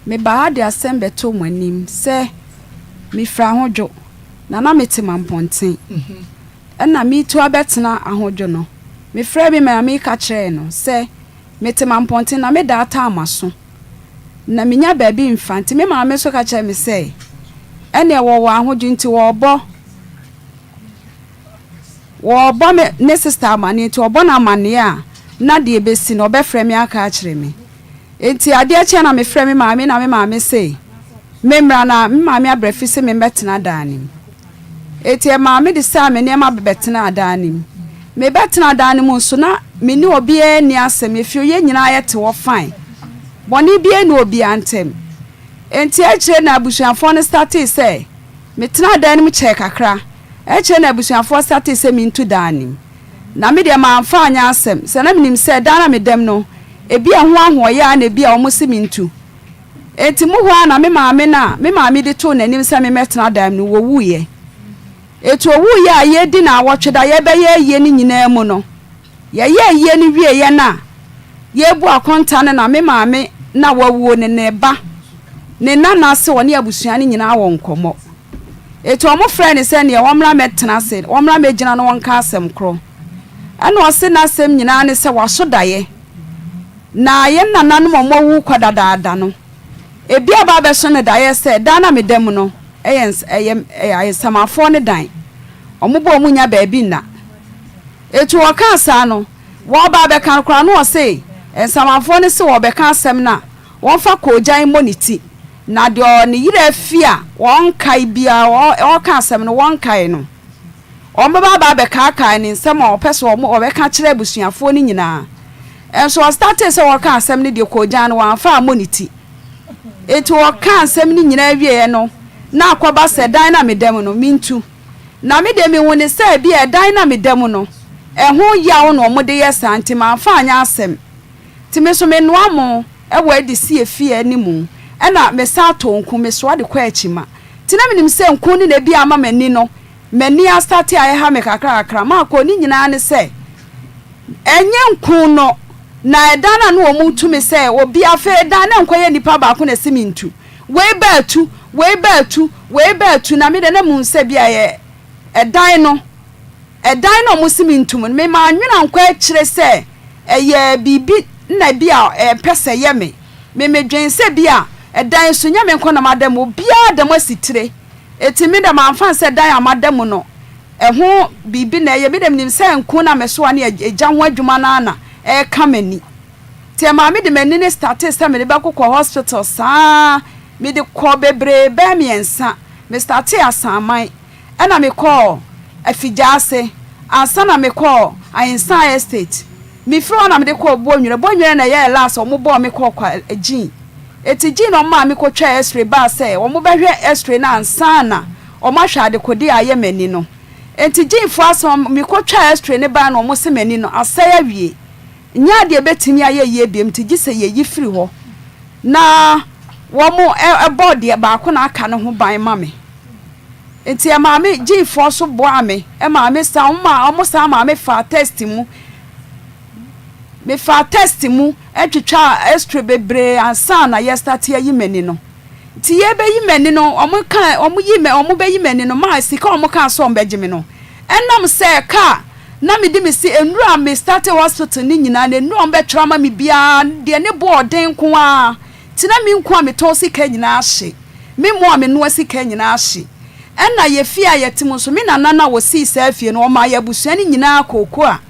me ba de asem beto mwanim se me fra hodwo na mete mamponten na me tu abetena ahodwo no me fra bi me ka kire no se mete mamponten na me data amaso na menya ba bi mfanti me ma me so ka kire me se ene wo ahodwo nti wo bo me ne sister amane nti obo na amane a na de ebesi no obefra me aka kire me enti ade a che na me fra me maame na me maame se memra na me maame abrefi se me betena danim enti e maame de sa me ne ma betena danim me betena danim so na me ni obi e ni asem efi oye nyina ayete wo fine boni bi e ni obi antem enti a kire na abusuafo ne start se me tena danim che kakra a kire na abusuafo start se me ntu danim na me de ma amfa anya asem se na menim se dana me dem no ebi ho ahoya na ebi a omusi mintu enti mu ho na me maame de to nanim se me metena dam no wo wuye etu owuye a ye di na awotweda ye be ye ni nyina mu no ye ni wie ye na ye bu akonta na me maame na wawuo ne ba ne nana se woni abusua ne nyina wo nkomo etu omo frɛ se ne womra metena se womra megina no wonka asem kro ana o se na asem nyina ne se waso daye na ye nananom omowu kwadadaada no ebi aba be so ne daye se dana me dem no eye samafo ne dan omubo omunya ba bi na etu o ka asa no wo ba be kan kra no o se samafo ne se wo be ka asem na won fa kojan moniti na de o ne yire afia won kai bia o ka asem no won kai no o ba be ka kai ne nsem o pese o be ka kire abusuafo ne nyina enso o started se wo ka asem ne de kojan no wan fa moniti etu o ka asem ne nyina wie no na akwaba se dan na me dem no mintu na me dem woni se bia dan na me dem no ho yawo no mo de yes antima fa anya asem time so me no amo wo adi si efie animu na me sa tonku me so ade kwa achima tina me nim se nku ni na bia ama mani no mani a start aye ha me kakra ma ko ni nyina ne se enye nku no na edana no omu tumi se obi afa edan na nkoye nipa ba ko na simintu we ba tu na me de na mu nse bia ye edan no mu simintu me ma anwena nkwa kire se eye bibi na bia pese ye me dwen se bia edan so nya me nko na madam obia da masitire etimi da manfa se dan amadam no ho bibi na ye me dem nim se nko na me so ane eja ho adwuma na ana kamani te ma me de mani ne start se me de ba kokọ hospital saa me de ko bebre ba miensa me start asaman na me call afijase ansa na me call Ainsa estate me fro na me de call bonwere na ye last o mo bo me call kwa agin etigi no ma me ko twa x-ray ba se o mo behwe x-ray na ansa na o ma hwa de kodi aye mani no etigi fo aso me ko twa x-ray ne ba na o mo se mani no asaya wie nya de betimi aye ye biem tigi se ye yifiri ho na wo mo board ye ba ko na aka ne ho ban ma me enti e ma me G4 so bo ame e ma me sa ma omo sa ma me fa test mu etwetwa extra bebre ansa na ye start ye yimani no ti ye be yimani no omo be yimani no ma sika omo ka so mbegime no enam se ka na me di me si enura me start hospital ni nyina na enu ombe trauma me bia de ne bo oden ko a ti na me nko a me to sika nyina ahye me mo a me no sika nyina ahye enna ye fia ye tim so me na wo si sa fie no o ma ye busua ni nyina akoko a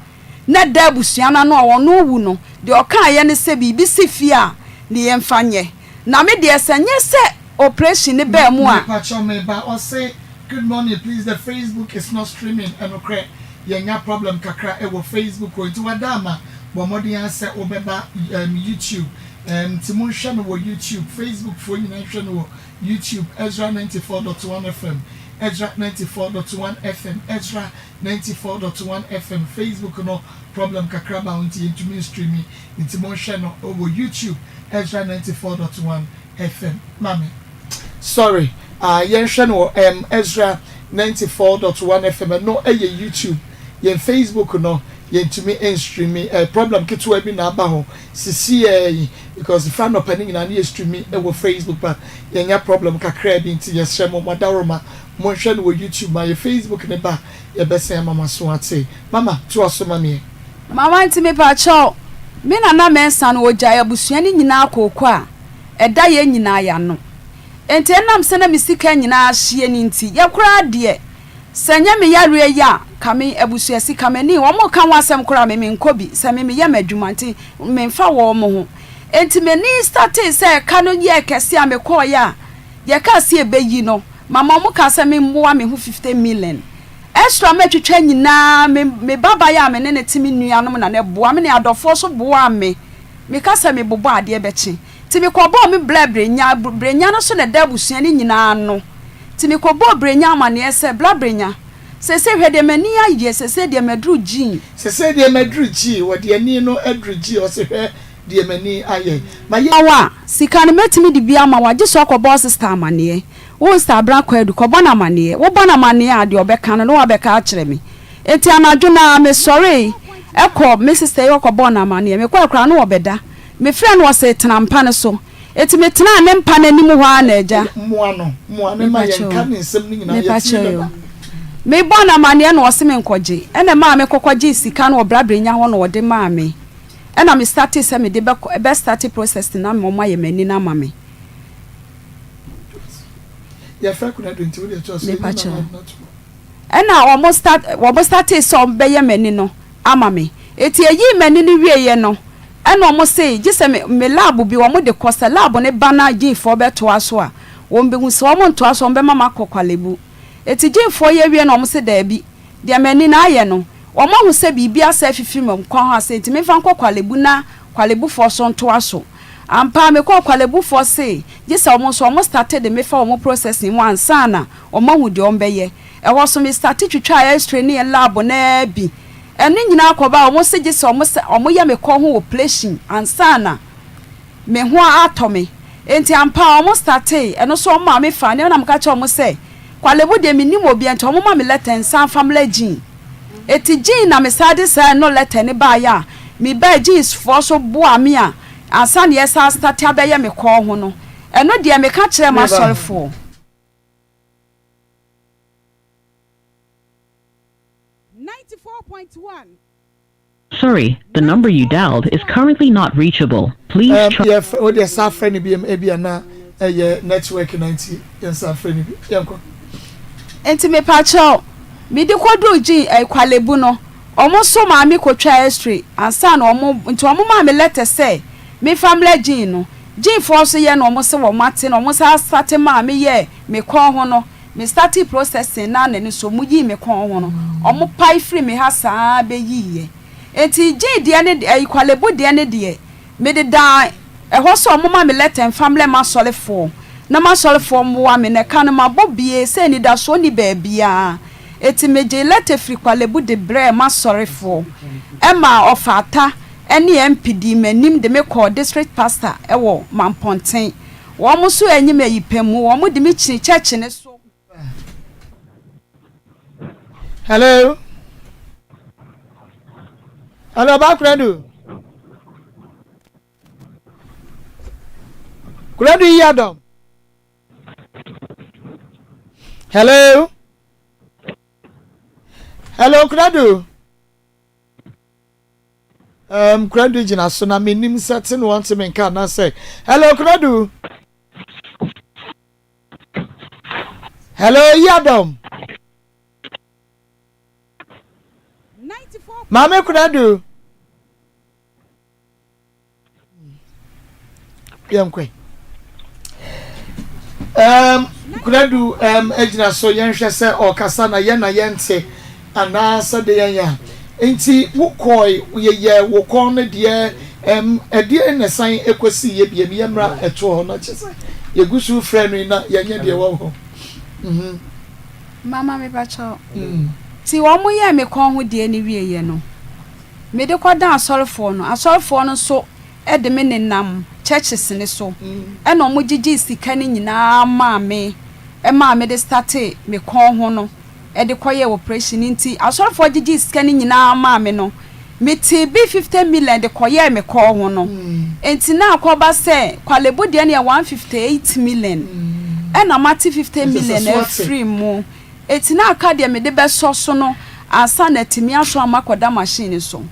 na da busua na no wo no wu no de o ka ye ne se bibi si fie a ne ye mfanye na me de esanye se operation ne ba mu a good morning, please. The Facebook is not streaming and okay. Yenya problem kakra e wo Facebook ko nti wadama bo modi answer obeba YouTube timun hwe me wo YouTube Facebook for nyina hwe no wo YouTube Ezra 94.1 FM Ezra 94.1 FM Ezra 94.1 FM Facebook no problem kakra ba unti into streaming timun hwe no wo YouTube Ezra 94.1 FM mami sorry yen hwe no Ezra 94.1 FM no eye YouTube yen Facebook no yentumi streaming problem kitu bi na aba ho sisi because if I'm opening na na streaming e wo Facebook but yenya problem kakra bi nti yes share mo madaroma mo hwe no YouTube ma ye Facebook ne ba ye bese mama so ate mama to asoma me mama nti me pa cho me na mensa no oja abusua ni nyina akoko a eda ye nyina ya no enti enam se na misika nyina ahye ni nti ye kura de senya me yare ya kame abusua sika mani wo mo kan wasem kura me nkobi se me ye madwuma nti me mfa wo mo ho enti me ni start se ka no ye kese a me ko ya ye ka se ebeyi no mama mo ka se me mboa me ho 50 million extra me twetwa nyina me baba ya me ne timi nuanom na ne boa me ne adofo so boa me ka se me bobo ade bechi ti me ko bo me brenya no so ne da busua ni nyina no ti me ko bo brenya amane se bla brenya se hwede mani aye se de madru gin se de madru gi wo de ani no adru gi o se hwe de mani aye ma ye wa sika ne metimi de bia ma wa je so ko boss sister amane wo star bra kwadu ko bona amane wo bona amane a de obeka no wa beka a kire me enti anadwo na me sorry ekọ me sister yo ko bona amane me kwa kra no obeda me frɛ no se tena mpa ne so eti me tena ne mpa na nim ho ana agya mo ano ma ye nka ne nsem ni nyina ye ti me bona amane na ose me nkoje ene ma me kokwaje sika no obrabre nya ho no ode ma me ena me start se me de be start process na me mo ye mani na ma me ya fra kuna do nti wo de cho so ena wo start so be ye mani no ama me eti eyi mani ni wie ye no ena mo say gise me lab bi wo mo de kosa lab ne bana GhPage beto aso a wo be hu se wo mo nto aso be mama kokwalebu eti GhPage ye wie no mo se da bi de mani na aye no wo mo hu se bibia sa fifiri mo kwa ha se enti me fa kokwalebu na kwalebu fo so nto aso ampa me kokwalebu fo se gise wo mo so mo started me fa wo mo processing mo ansa na wo mo hu de o be ye e wo so me start twitwa ya training lab na bi eni nyina akoba omo se gise omo ya me ko ho operation ansana me ho atomi enti ampa omo starte eno so omo me fa ne na mka cha omo se kwalebu de minim obi enti omo ma me letter nsan family gene eti gene na me sade sa no letter ne ba ya me ba genes for so boa me a ansana ye sa starte abeya me ko ho no eno de me ka kire ma sorefo Sorry, the number you dialed is currently not reachable. Please try. Yeah, o de sa friend bi e na network 90 yan sa friend bi yanko. Enti me pa cho me de kodo gi kwalebu no. Omo so ma me kotwa history ansa na omo nti omo ma me letter say me family gene no. Gene for so ye no omo se wo mate no omo sa start ma me ye me ko ho no. Me started processing na ne so mu yi me kon ho no omo pai free me ha saa be yiye enti je de ne kwalebu de ne de me de da e ho so omo ma me letter family ma solefo na ma solefo mo wa me ne kan ma bobie se ni da so ni ba bia enti me je letter free kwalebu de bre ma solefo e ma ofata ene MPD manim de me call district pastor e wo Mamponten wo mo so enyim ayipemu wo mo de me chini church ne so. Hello. Hello, Bakradu. Kradu Yadom. Hello. Hello, Kradu. Kradu jina so na menim certain want to make na say. Hello, Kradu. Hello, Yadom. Mama Kradu. Yamkwe. Kradu ejina so yenhwe se okasa na ye na yente ana sa de yan enti wukoi ye wukon ne de ede ne san ekosi ye bia mi mra eto ho na chese ye gusu frɛ no na yenye de wo ho mama me bacho ti wo mo ye me kon ho de ni wie ye no me de kwada asorefo no so e de me nenam churches ne so e no mo gigi sika ni nyina ma me e ma me de start me kon ho no e de koye operation nti asorefo gigi sika ni nyina ma me no me TB 50 million de koye me call ho no enti na akoba se kwalebo de na 158 million na mati 50 million e free mu enti na aka de me de be so no asa na timi aso amakoda machine so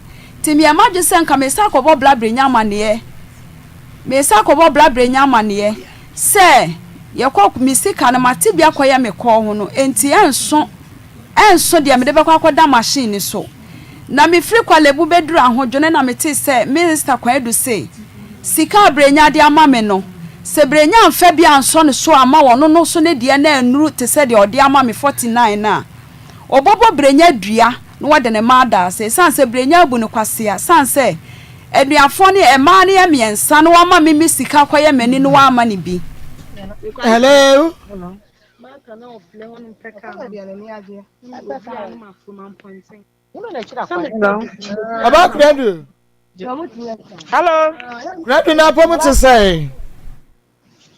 timi amaje se nka me sa akobo blabrenya amane me sa akobo blabrenya amane se ye kwa misika na mati bia koye me call ho no enti enso de me de be akoda machine so na me free kwalebu beduru ahodwone na me te se minister Kwadwo say sika brenya de ama me no se brenya amfa bia anso ne so ama wono no so ne de na anuru te se de ode ama me 49 na obobo brenya dua no wode ne mada se sanse brenya abu ne kwasea sanse aduafo ne ema ne emiensa no ama me sika kwaye mani no ama ne bi. Hello. About Kwadwo. Hello. Kwadwo na pomo to say.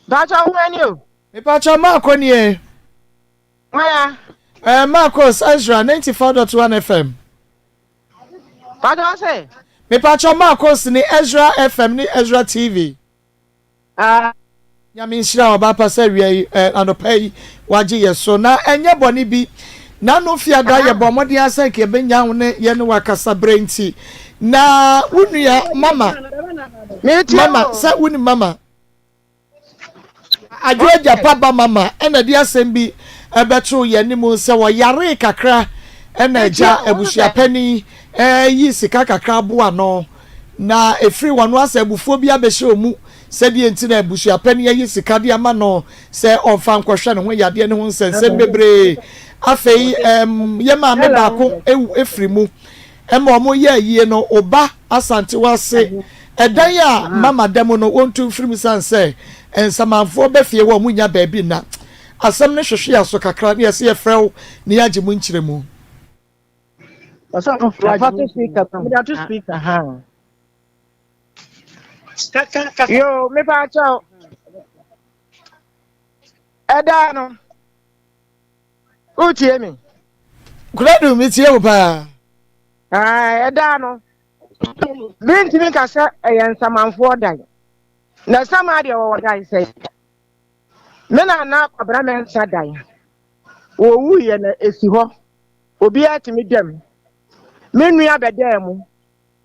Dacha when you? Me pacha Maa Akos ni. Where? Maa Akos Ezra 94.1 FM. Dacha say. Me pacha Maa Akos ni Ezra FM ni Ezra TV. Ya mi nshira oba pa say we anopai waje yeso na enye boni bi na no fiada ye bomodi asan ke benya ho ne ye ne wakasa brenti na unua mama sa uni mama ajoja papa mama ena di asem bi ebeto ye ni mu se wo yare kakra ena ja ebusua pani yi sika kakra bo ano na efiri wonu asa ebufuo bi abehye omu sedi enti na ebusua pani yi sika de ama no se onfa nkohwe ne ho yade ne ho nsensem bebre afei ye ma me baako efiri mu omo ye yie no oba asante wase edan ya mama demo no wontu firi mu sanse ensamanfo be fie wo munya baabi na asem ne hwehwe aso kakra ne yesi efrew ne yaje mu nkyiremu Aso fatu speaker to speaker ha yo me pa chao eda no utie mi Kwadwo mi tie wo pa eda no binti mi ka se eyensamanfo dan na sama de wo dan se me na kwabra men sa dan wo wuye na esi ho obi atimi dem me nua bedam mu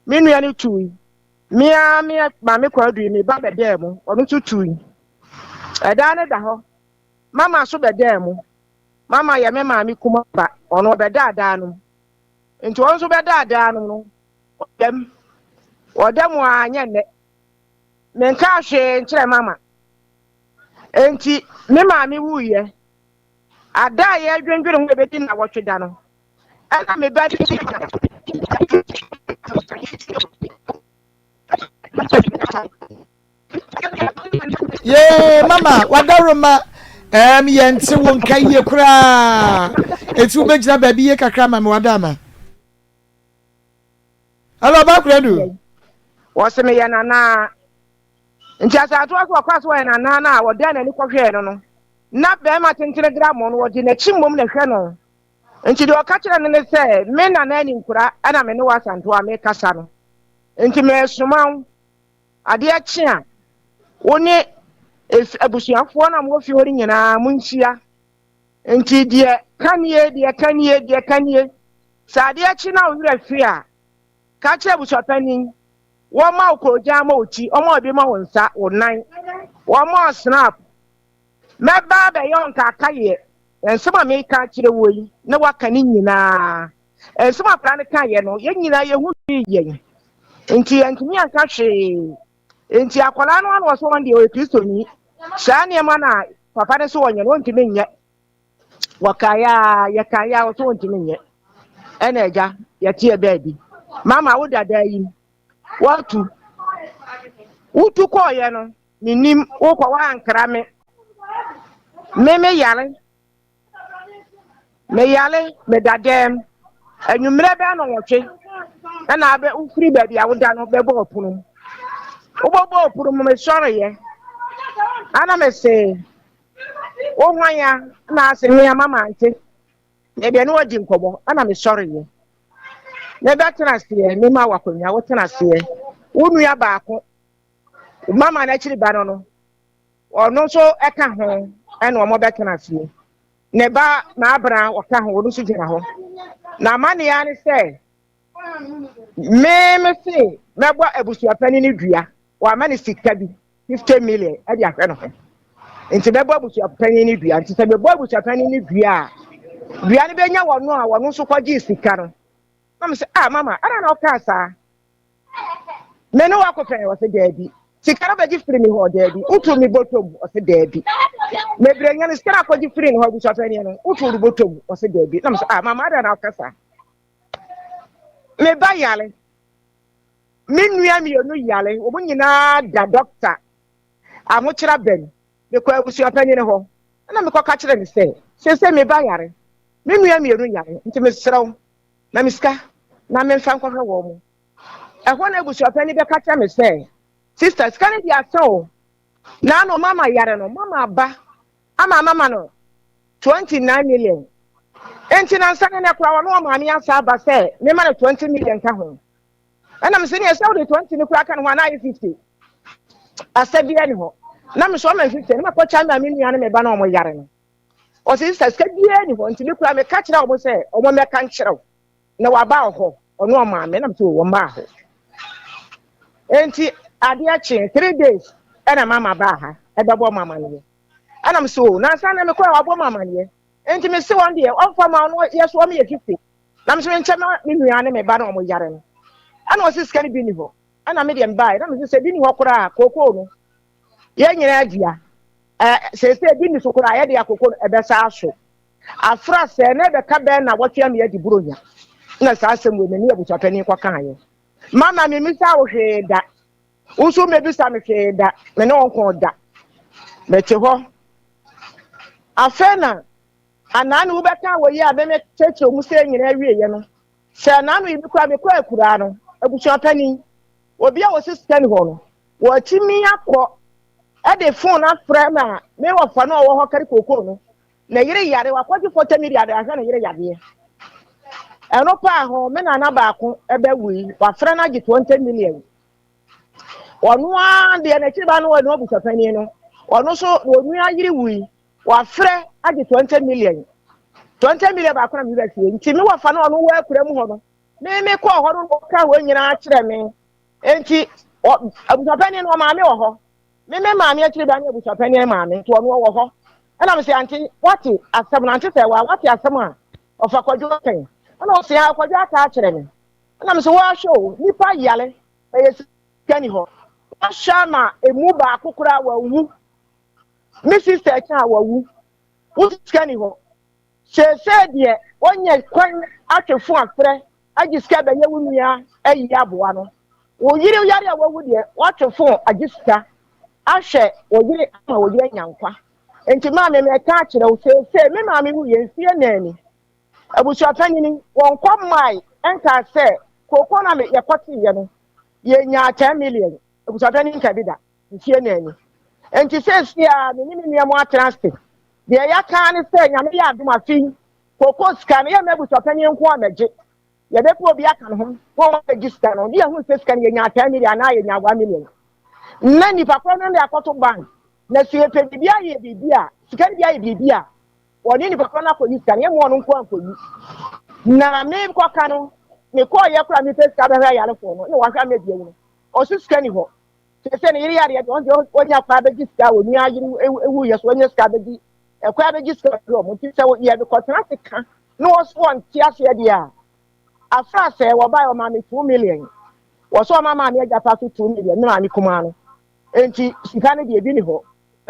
me nua ni tui me ma me Kwadwo mi ba bedam mu onu tutui eda ne da ho mama so bedam mu mama ya me ma mi kuma ba onu bedada no nti on so bedada no dem odam anya ne me nka hwe nkire mama enti me ma mi wuye ada ye adwendwere ho ebedi na wotweda no ana me ba ye mama wadaroma yente won kaye kura etu bejina baabi ye kakra ma me wadama Hello ba Kwadwo wose me yana na nti asatu akwaso yana na wode na ni kohwe no na be ma tentire gram no wode na chimmom na hwe no nti de okakire ne se me na ni nkura ana me ne wasanto a me kasa no nti me sumaw ade achi a woni abusuafo na mo fi hori nyina munchia nti de kanie sa ade achi na owura fi a ka che abusuapani wo ma okoja ma ochi omo obi ma wonsa wonan wo ma snap me ba be yon ka kaye ensema me ka kire wo yi na waka ni nyina ensema plan ka ye no ye nyina ye hu ye nti antimi aka hwe nti akwala no an so wonde o Kristo ni sha ne ma na papa ne so wonye no ntimi nye wakaya yakaya o so ntimi nye ena eja ya tie baby mama wo dada yi watu utu ko ye no ninim wo kwa wa ankra me yale me dadem anwumre be no wotwe na abe ufiri baby a wo da no be bo opunu wo bo opunu me sore ye ana me se wo hwanya na ase me mama ante e be no wadi nkobo ana me sore ye ne betena se me ma wakonya wotena se wonu ya baako mama na chiri ba no ono so eka ho ena omo betena se ne ba na abra waka ho wonu so gina ho na mane ya ne se me se mebo abusua pani ni dua wa mane sika bi 50 million e dia hwe no ho nti mebo abusua pani ni dua nti se mebo abusua pani ni dua dua ne benya wono a wono so kwaji sika no Mama say, mama, I don't know casa. Me no akofre was a daddy. She can't be free me her daddy. Utu mi bottom was a daddy. Me bring any star for you free in her bishop any utu the bottom was a daddy. Mama say, mama, I don't know casa. Me ba yale. Me nua mi onu yale. Omo nyina da doctor. Amochira ben. Me ko abusu apani ne ho. Na me ko ka kire me say me ba yare. Me nua mi onu yale. Nti me srew. Na miska na me mfa nkwa wo mu ehwo na ebusu apani be ka me say sisters can be aso na no mama yare no mama ba ama mama no 29 million enti na nsane ne kwa no mama mi asa ba say me ma no 20 million ka ho ana me se ne say o de 20 ni kwa ka no na 50 asabi ani ho na me so ma 50 ne ma ko cha me nua ne me ba na o mo yare no o sisters ka bi ani ho enti ni kwa me ka kira o mo say o mo me ka nkira na waba ho ono ma me na mte wo mba ho enti ade a chi 3 days na mama ba ha e bebo mama ne ana mso na san na me kwa wabo mama ne enti me se won de on fa ma no yeso me yekifi na mso nche me nua ne me ba na mo yare no ana o sika ne bi ni ho ana me de mba na me se bi ni ho kora koko no ye nyina agia se bi ni so kora ye de akoko e be sa aso afra se na be ka be na wotwe me adi buronya na sa asem we mani abucha pani kwa kan ye mama me misa wo hweda usu me bisa me hweda me ne wonko da me che ho afena ananu wo beka wo ye abe me cheche mu se nyina wie ye no se ananu ibi kwa me kwa akura no abucha pani obi a wo sister ni ho no wo timi akọ e de phone afra ma me wo fa no wo ho kari kokoro no na yire yare wa kwaji 40 million ahwa na yire yade eno pa ho me na baako ebe wi wa fra na gi 20 million onu a de na chiba no wonu abusa pani no onu so onu ayiri wi wa fra agi 20 million baako na mi ba sie nti me wa fa na onu wa akura mu ho no me ko ho no ka wo nyina a kire me enti abusa pani no ma me wo ho me ma me akire ba na abusa pani ma me nti onu wo ho ana me se anti wati asem na anti se wa wati asem a ofa Kwadwo kan ana o se ha Kwadwo aka kire me ana me se wa show nipa yale e kani ho ashama emu ba akukura wa wu mi sister ka wa wu wo kani ho se de onye kwan atwefo afre agiska benye wunua ayi aboa no wo yire yare a wawu de watwefo agiska ahwe wo yire ama wo yire nyankwa enti ma me ka kire wo se me ma me hu ye nsie nani abusu atani ni won kwamai enka se kokko na me yakoti ye no ye nya 10 million abusu atani nka bida nsie nani enti se sia me ni me mo transfer de ya ka ni se nya me ya aduma fi kokko ska me ya me abusu atani nko amaje ye be po bi aka no ho register no dia hu se ska ni ye nya 10 million na ye nya 1 million na ni papa no na akoto bank na se pe bibia ye bibia ska bibia ye bibia woni ni papa na ko yi ska ye mo no nko anko yi na me ko ka no me ko ye kura me pe ska be ha yare fo no ni wa ka me bia wu o su ska ni ho se ne yiri yare ye on onya pa be ska wo ni ayiri ewu ye so onya ska be di e kwa be ska ro mo ti se wo ye be ko tena se ka no so on ti ase dia afra se wo ba yo ma me 2 million wo so ma me Agyapong 2 million na ni kuma no enti sika ne de bi ni ho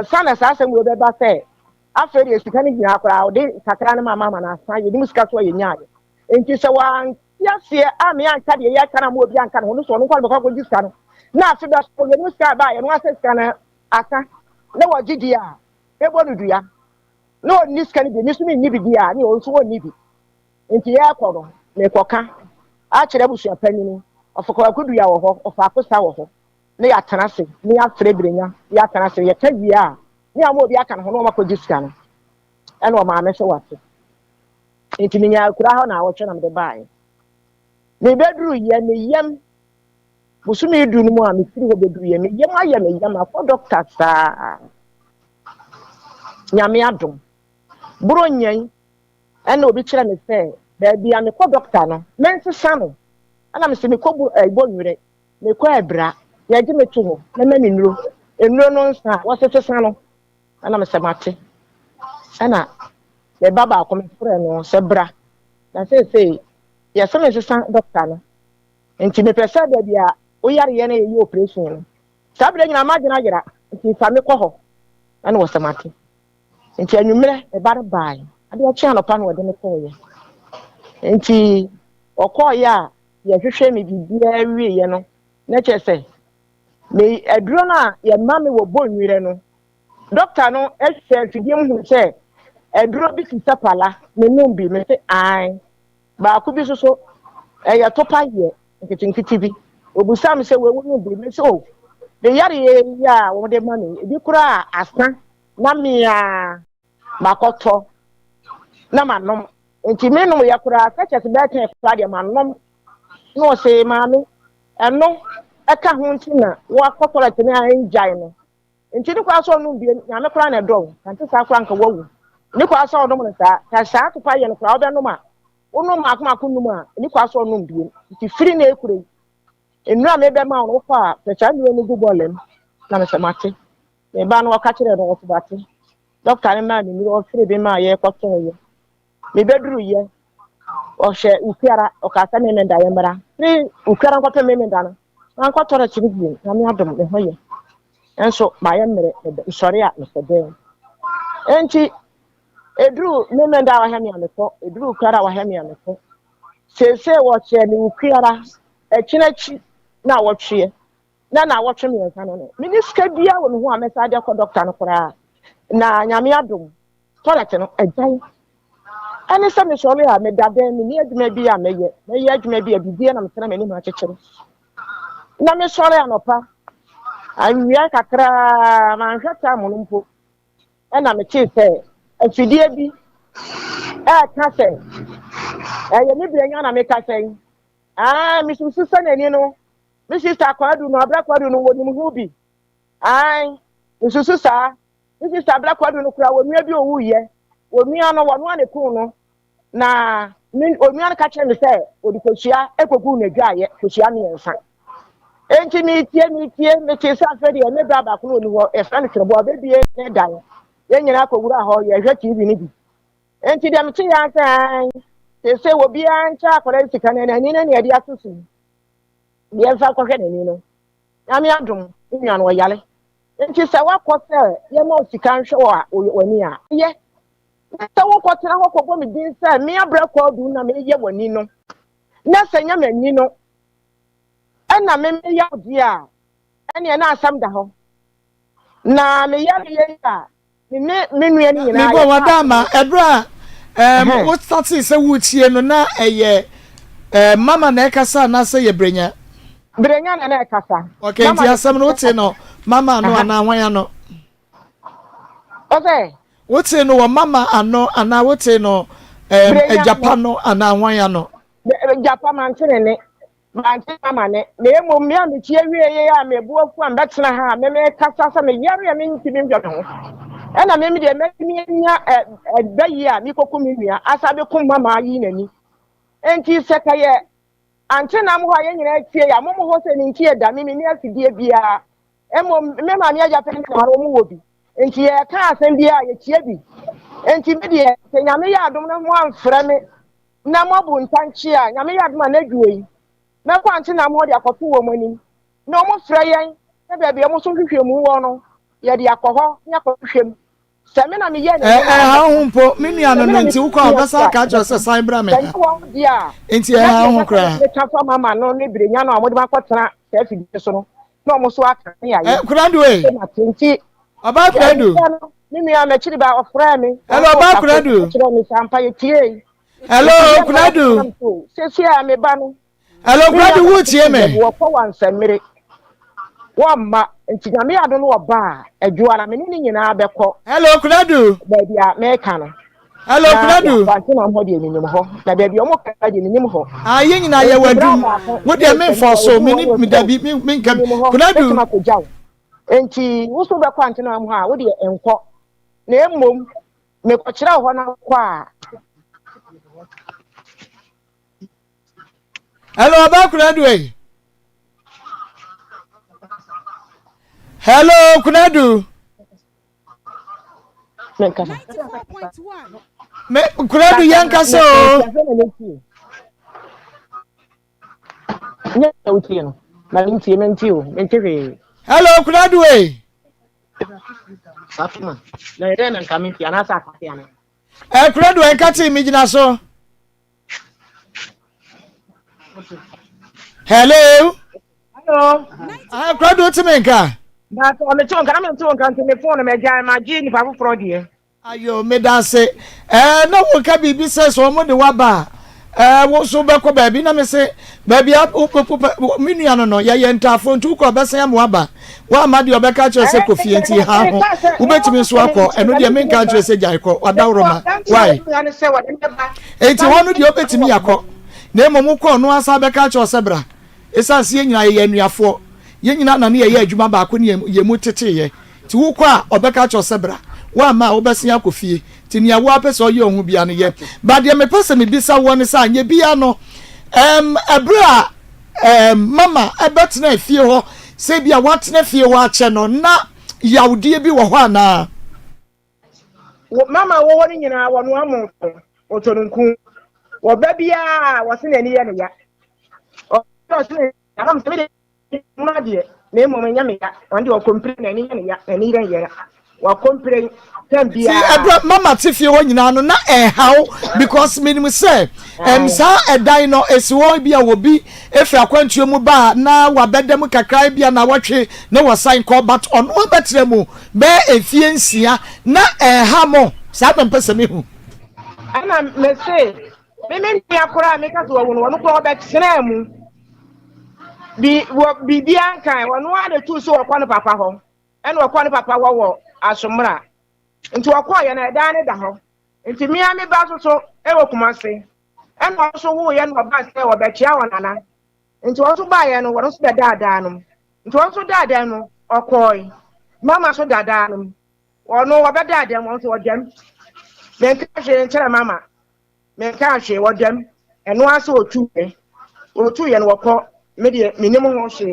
sana sa asem wo be ba se afere sika ne gina akora o de kakra ne mama na sa ye dim sika so ye nyaade enti se wan ya se a me anka de ye kana mo obi anka no so no kwa be ko sika no na afi da so ye nim sika ba ye no ase sika na aka na wo gidi a ebo no dua no ni sika ne bi ni so mi ni bi dia ni o so wo ni bi enti ye akọ no me koka a kire busu apani ni ofoko akudu ya wo ho ofa akosa wo ho ne ya tanase ne ya frebrenya ya tanase ye ka wi a ne amo obi aka no ho no makoji sika no ene o ma me so wate enti nya kura ho na wo twa na me de bae me bedru ye me yam busumi du no mu a me firi ho bedru ye me yam aye me yam akọ doctor sa nyame adom bro nyen ana obi kire me se da bia me kọ doctor no mensesa no ana me se me kọ bo nwure me kọ ebra ye gi me tu ho na ma ni nuro enuro no nsa wo sesesa no ana me se mate ana le baba ko me frɛ no se bra na se ya se me sesa doctor no enti me pesa da bia o yare ye na ye operation no sabre nyina ma gina gira enti fa me kɔ ho ana wo se mate enti anwumre e bar bai ade a chia no pa no wo de me kɔ ye enti okɔ ya ye hwehwɛ me bibia wie ye no na che se me aduro na ye ma me wo bonwire no doctor no e hwɛ fidiem hu se aduro bi ti sapala me num bi me se ai ba ku bi so ya topa ye nkitinkiti bi obusam se we wonu bi me se o de yare ye ya wo de ma me bi kura asa na me ya makoto na manom enti me no ya kura ka che se ba kan kura de manom no se ma me eno eka ho nti na wo akotola tene a enjai no enti ni kwa so no bi na me kura na do kan te sa kura nka wawu ni kwa so no mo sa ka sa to pa ye no kura obe no ma ono ma akoma kunu ma ni kwa so no bi nti firi na ekure enura me be ma no kwa te cha ni no gubolem na me se mate me ba no ka kire no wo bate doctor ni ma ni o firi be ma ye kwato ye me bedru ye o hye ukiara o ka sa me menda ye mra firi ukiara kwato me menda no an kwato ra chiri bi na me adom me hoye enso ma ye mre sori a me se de enti edru me menda wa hemi ameko edru ukiara wa hemi ameko se wo che ni ukiara echinachi na wo twe na wo twe me nsa no minister bia wo me ho amesa de ko doctor no kora na nyame adom toilet no agyan ani se me sori a me dade me ni adwuma bi a meye adwuma bi a bibia na me tena me ni ma chekere na me sori anopa awia kakra ma hwata mo mpo na me che se afidie bi ka se ye ni brenya na me ka se mi susu se na ni no mi sister Kwadwo no abra Kwadwo no woni hu bi mi susu sa mi sister abra Kwadwo no kura wonua bi owuye wonua no wono ane ku no na mi onua no ka kire me se odi kosia ekogu na dwaye kosia me ensa enti mi tie me che sa fedi e me baba ko no wo e fa ne krebo abedie ne dan ye nyina akowura ho ye hwe TV ni bi enti dem chi ya san se wo bia ncha akora sika na ni na ne ade asusu ye fa ko hwe ni no na me adom nua no yale enti se wakọ se ye ma sika nhwe wani a ye se wakọ tena wakọ bo me din se me abra Kwadwo na me ye wani no na se nya mani no na me ya odi a ene na asam da ho na me ya a me nua ni nyina me bo wadama ebra wo stati se wuchie no na eye mama na ekasa na se ye brenya na ekasa okay nti asam no wote no mama no ana hwan no okay wote no mama ano ana wote no Japan no ana hwan no Japan man tene manti mama ne emo me am tie wie ya me buafu am betena ha me kasa sa me yare me ntimi ndwo ho na me de me nya bayi a mi kokum nua asabe kum mama yi nani enti seka ye ante na mo ha ye nyina tie ya mo ho se ni tie da me ni afidie bia emo me ma me aja pen na mo wo bi enti ye ka asem bia ye tie bi enti me de se nyame ya adom na mo amfra me na mo bu ntanchi a nyame ya adom na duoyi na kwanti na mo de akoto wo mani na mo fra yen na bia mo so hwehwe mu wo no ye de akoho nya kohwem se me na me ye ha humpo me nua no nti wo kwa obasa ka jo se san bra me enti ha hu kra me tafa mama no ne brenya no amode makotena se afidi so no na mo so aka ya ye Kwadwo nti aba Kwadwo me nua me chiri ba ofra me hello ba Kwadwo chiri me sampa ye tie hello Kwadwo se a me ba no hello Kwadwo wo tie me wo ko wansamire wo ma nti nyame ado no oba adwuara me ni nyina abekọ hello Kwadwo ba bia me ka no Hello, Kwadwo. Fantina ho de ni ho. Na bia bi o mo ka de ni ho. Ah, yen na ye wadum. Wo de me for so me da bi me nka. Kwadwo. Enti wo so be kwa ntina ho a wo de enko. Na emom me ko kire ho na kwa. Hello, Kwadwo. Hello, Kwadwo. Me Kwadwo yanka so. Hello, Kwadwo. Fatima. Na yere na nka me fi anasa akate ana. Kwadwo enka ti mi gina so. Hello. Hello. Kwadwo ti me nka. But on the tongue, I'm not talking to phone, my guy, my genie, Papa Frody. Ayo, me dance. No one can be business or money waba. What's so back, baby? Na me say, baby, up, miniano, no, ya enter phone to call Bassam Waba. Why, Maddy, or Becca, say Kofi and tea, how? Who bet me swako, and no, the main country say Jaco, or Dauroma. Why? 81 would you open to me a call. Name Momuko, no answer Becca or Sabra. It's a seeing I am your four. Yen na na ye adwuma ba ko ne ye mutete ye ti wo kwa obeka cho sebra wa ma obesia akofie ti ne awo apese oye ohun bia ne ye ba de me pese me bisa woni sa anye bia no ebra mama ebetena fie ho se bia watena fie ho ache no na yawde bi wo ho ana mama wo woni nyina wo no amu otonunku wo ba bia wo se na ni ye ne ya o se am se Madie, name of Yamika, and you are complaining and even yet. Or complain, Mama, if you want, not how, because minimum say, sir, a dino is won't be a will be if you are going to Muba now, what bed them cry be an watch no was sign call, but on all better mo, bear a fiancia, not a hammer, Saturn person. And I may say, maybe Akura make us one call back Snam. Be Bianca, one of two so upon papa home, and upon papa war as Somra. Into a choir and I dined at the home. Into me, I'm about so ever kumasi, and also who young about or Betchiana. Into also buy and what else the dadanum. Into also dadanum or coy. Mamma so dadanum. Or no about dadam want to them. Then catch and tell mamma. Men catch what them, and one so two, or two and what media minimum she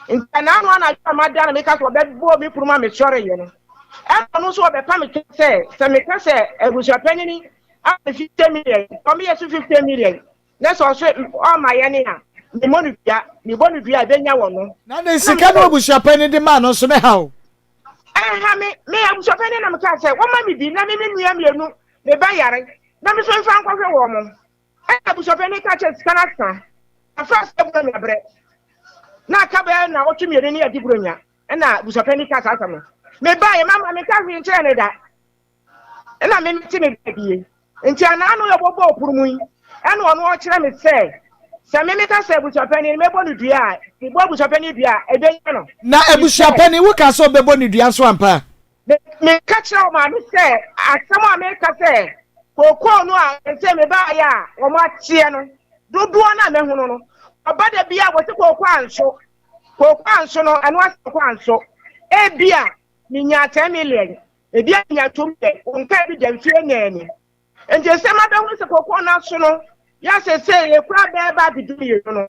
in now one I madam make us for that boy be put my sorry you know and also the family say I was your penny up 50 million for me 50 million that's also all my any the money the money be a benya one now they say can was your penny the man also how me I was your penny and I say what mommy be na me no me buy yare na me so fan kwa woman I was your penny catch scanner first time na bre na ka be na otumi ere ni adibronya na busapani ka asama me buy mama me ka wi nche da na me ti me bie nti ana anu yo bobo opurumu yi na ono o kire me se me ka se busapani me bonu dua ti bo busapani dua edenye no na busapani wo ka so be bonu dua so ampa me ka kire o ma me se asama me ka se kokko no a nse me ba ya o ma tie no dodo na me hunu no obada bia wo se kokko anso no anu asokko anso e bia minya 10 million e bia nya 2 million onka bi dem fie nyani enje se ma be hu se kokko na so no ya se e kura be ba bi du no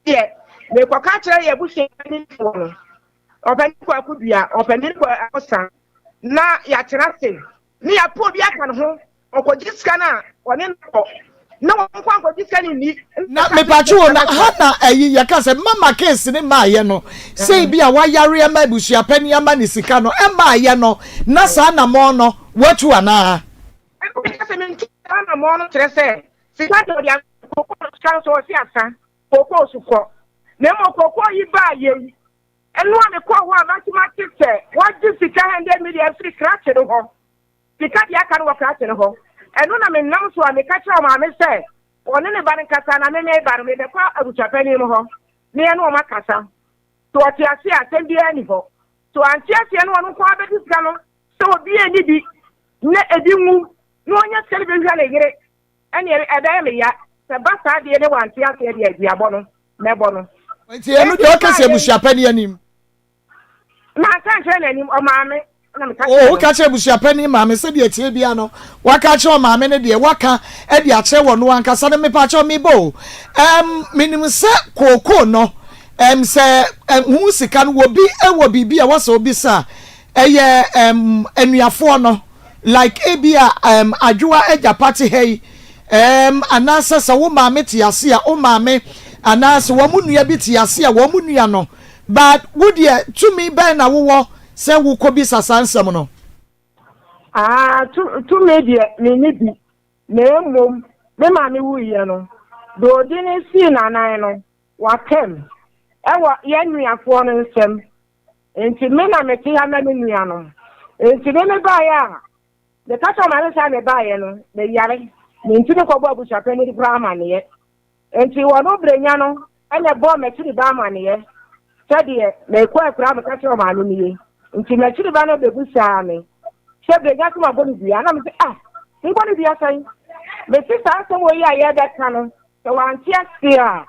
ye me ko ka kire ye bu se ni no opani ko akudua opani ko akosa na ya kira se ni ya po bia kan ho okojiska na one no no kwa diskani ni na me pacho na hana ayi yaka se mama case ni ma ye no say bia wa yare ma busua pani ama ni sika no e ma ye no na sa na mo no watu ana se me na mo no kire se sika do dia kokko kan so si asa kokko sukọ na mo kokko yi ba ye enu a me ko ho mathematics wa di sika 100 million free scratch no ho sika dia kan wo scratch no ho enu na me nam so a me ka kira ma me se one ne ba nkasa na me ba no me de kwa abuchapani no ho ne enu o makasa to ati ase asem bi ani ho to anti ase enu onu kwa be diska no so obi eni bi ne ebi mu no nya television na yire ene eda me ya se basa de ne wanti ase de aduabo no mebo no nti enu de okase busuapani anim na kan che na nim o maame na me ka o ka che busuapani maame se de tie bia no waka che o maame ne de waka e de ache wo no ankasa ne me pa che o me bo minim se koko no se hu sika no obi e wo bibia wasa obi sa eye enuafo no like ebia adwoa Agyapong hey anasa sa wo maame te ase a wo maame anasa wo munua bi te ase a wo munua no but wo de to me ben na wo se wo ko bi sasansam no to me de me bi na mom me maame wo ye no do de ne si nanan no wa kem ewa ye nuafo no nsem enti me na me te ha na me nua no enti me ba ya de kacha maame sa me ba ye no de yare me enti ko bo abusuapani di brahma ne ye enti wo no brenya no ene bo me tiri ba ma ne ye sede me ko akura me kacha maame ne ye enti me tiri ba no be busa me se brenya ko ma bo ni bia na me se ni bo ni bia sai me si sa so wo ya ye da ka no se wanti asia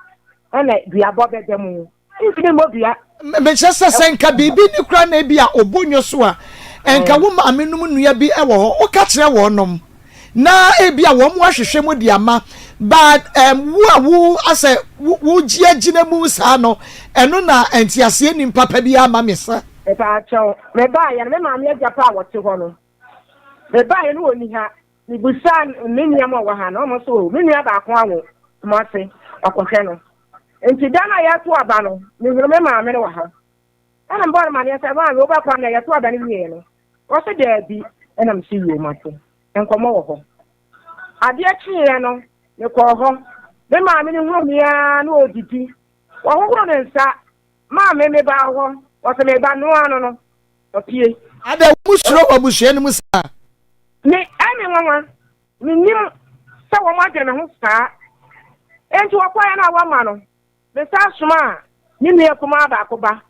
ene bia bo be dem enti mo bia me chese senka bibi ni kura na bia obonyo so a enka wo ma amenum nua bi e wo ho o ka kire wo nom na ebia wo mo ahwehwe mu diama but wo ase wo giagina mu sa no eno na entiase ni papa bi ama mesa e pa cho me ba ya me ma me Agyapong wo te ho no me ba ya no oni ha ni busan me nua ma wo ha no mo so me nua ba ko awo mo ase akohwe no enti dana ya to aba no me huru me ma me no wo ha ana mbo ma ne se ba wo ba kwa na ya to aba ni wie no wo se de bi ena msi wie ma to enkomo wo ho ade achiye no ne ko ho me ma me ni hu mi ya no odidi wo ho ne nsa ma me ba ho wo se me ba no ano no opie ada musuro obusua ni musa ni ani nwa ni nim se wo ma de me ho sa enti wo kwa ya na wa ma no me sa suma ni me kuma ba ko ba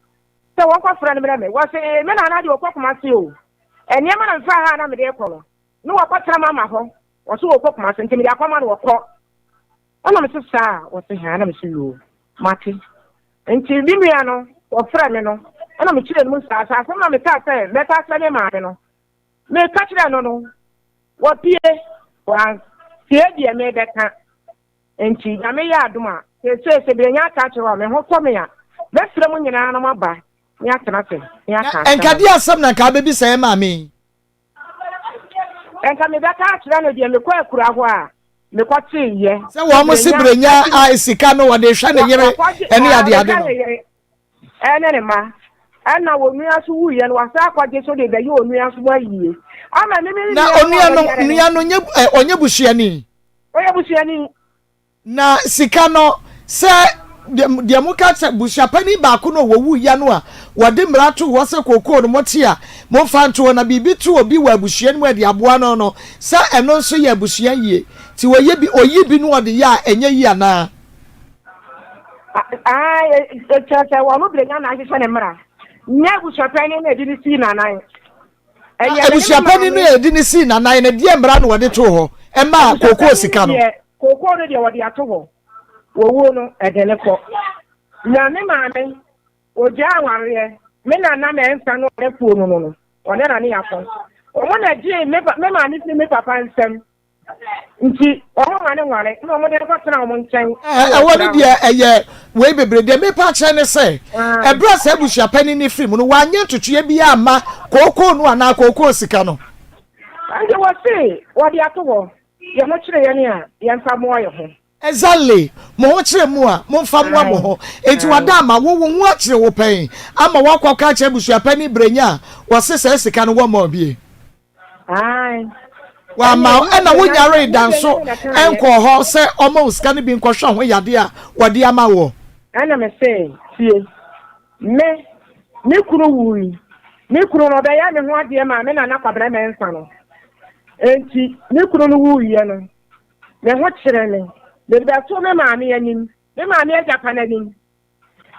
se wo kwa fra ni me wo se me na de wo kwa kuma se o eni ma na mfa ha na me de ko no no wo kwa tra mama ho wo so wo kwa kuma se enti me de akwa ma no wo ko ona me se sa wo se ha na me se yo mati enti bi me ya no wo fra me no ona me chire no sa na me ka se me ka se ne ma no me ka chire no no wo pie wa tie die me de ka enti na me ya aduma se brenya ka chire me ho ko me ya be sire mu nyina no maba ya kana se ya ka enka di asam na ka bebi se ma me enka me be ka chire no die me ko akura ho a me ko tie ye se wo mo si brenya a sika no wo de hwa ne yere ene ade no ene ne ma ana wo nua so wuye no wasa akwaje so de be ye onua so wayiye ama me na onua no nye onye busuani oye busuani na sika no se de muka busuapani ba ko no wo wuye no a wode mrato wo se kokoo no moti a mo fanto na bibi to obi wa busuani mu de aboa no no se eno nso ye busuan yie ti wo ye bi oyi bi no ode ya enye yi ana chata wa mo brenya na ahihwe ne mra nya busuapani na edi ni si nanan busuapani no edi ni si nanan na die mra no wode to ho e ma kokoo sika no kokoo no de wode ato ho wo no edene ko na me maame oja aware me na me nsa no refu no no one na ne yakon o mo na die me maame si me papa nsem nti o mo ma ne nware no mo de ko tena o mo nchen woni de eye we bebre de me pa che ne se e bra se busuapani ni film no wanye ntotoe bi ama kokoo no ana kokoo sika no ande wo se wo de ato ho ye mo kire ye ne a ye nfa mo ayo ho exactly mo kire mu a mo mfa mo mo ho enti wada ma wo hu akire wo pen ama wakwa ka che busuapani brenya wo se se sika no wo ma obie ai wa ma na wo nyare danso enko ho se omo sika ne bi nkwohwe ho yade a wode ama wo ana me se tie me kuru wuri me kuru no be ya me ho ade ma me na kwabra me nsa no enti me kuru no wuri ya no me ho kire ne de da so me ma me anim me ma me Agyapong anim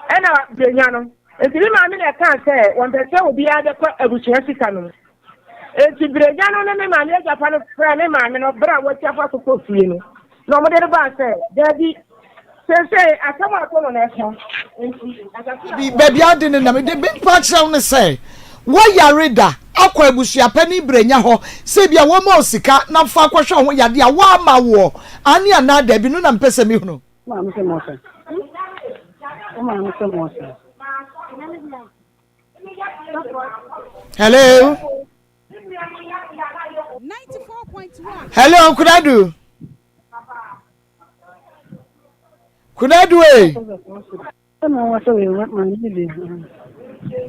ana brenya no enti me ma me na ka se won be se obi ade kwa abusua sika no enti brenya no ne me ma ne Japan fra ne ma me no bra wo tia fa so fie no no mo de ba say daddy say Akoma ko no na ka enti baby ade ne na me de big part ne say wo yareda akwa ebusua pani brenya ho se bia wo ma osika na fa kwhwe ho yade a wo ama wo ani ana da bi no na mpese mi hunu ma me se mo se ma me se mo se hello 94.1 hello Kwadwo eh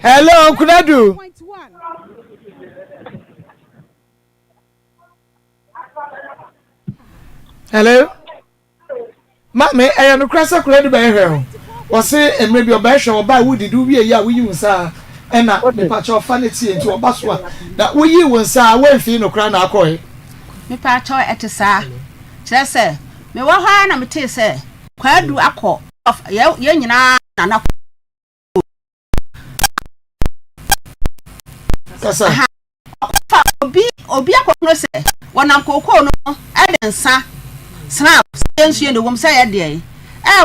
hello Kwadwo hello mama e no krasa Kwadwo be hwe o se emre bi oba hwe oba wudi du wie ya wuyi unsa ena me pa cho fanity enti oba so a na wuyi unsa we mfi no kra na akoe me pa cho etesa kire se me wo ha na me te se Kwadwo akọ ye nyina na kasa obi akọ se wonam kokoo no edensa snap sensu ne wom say de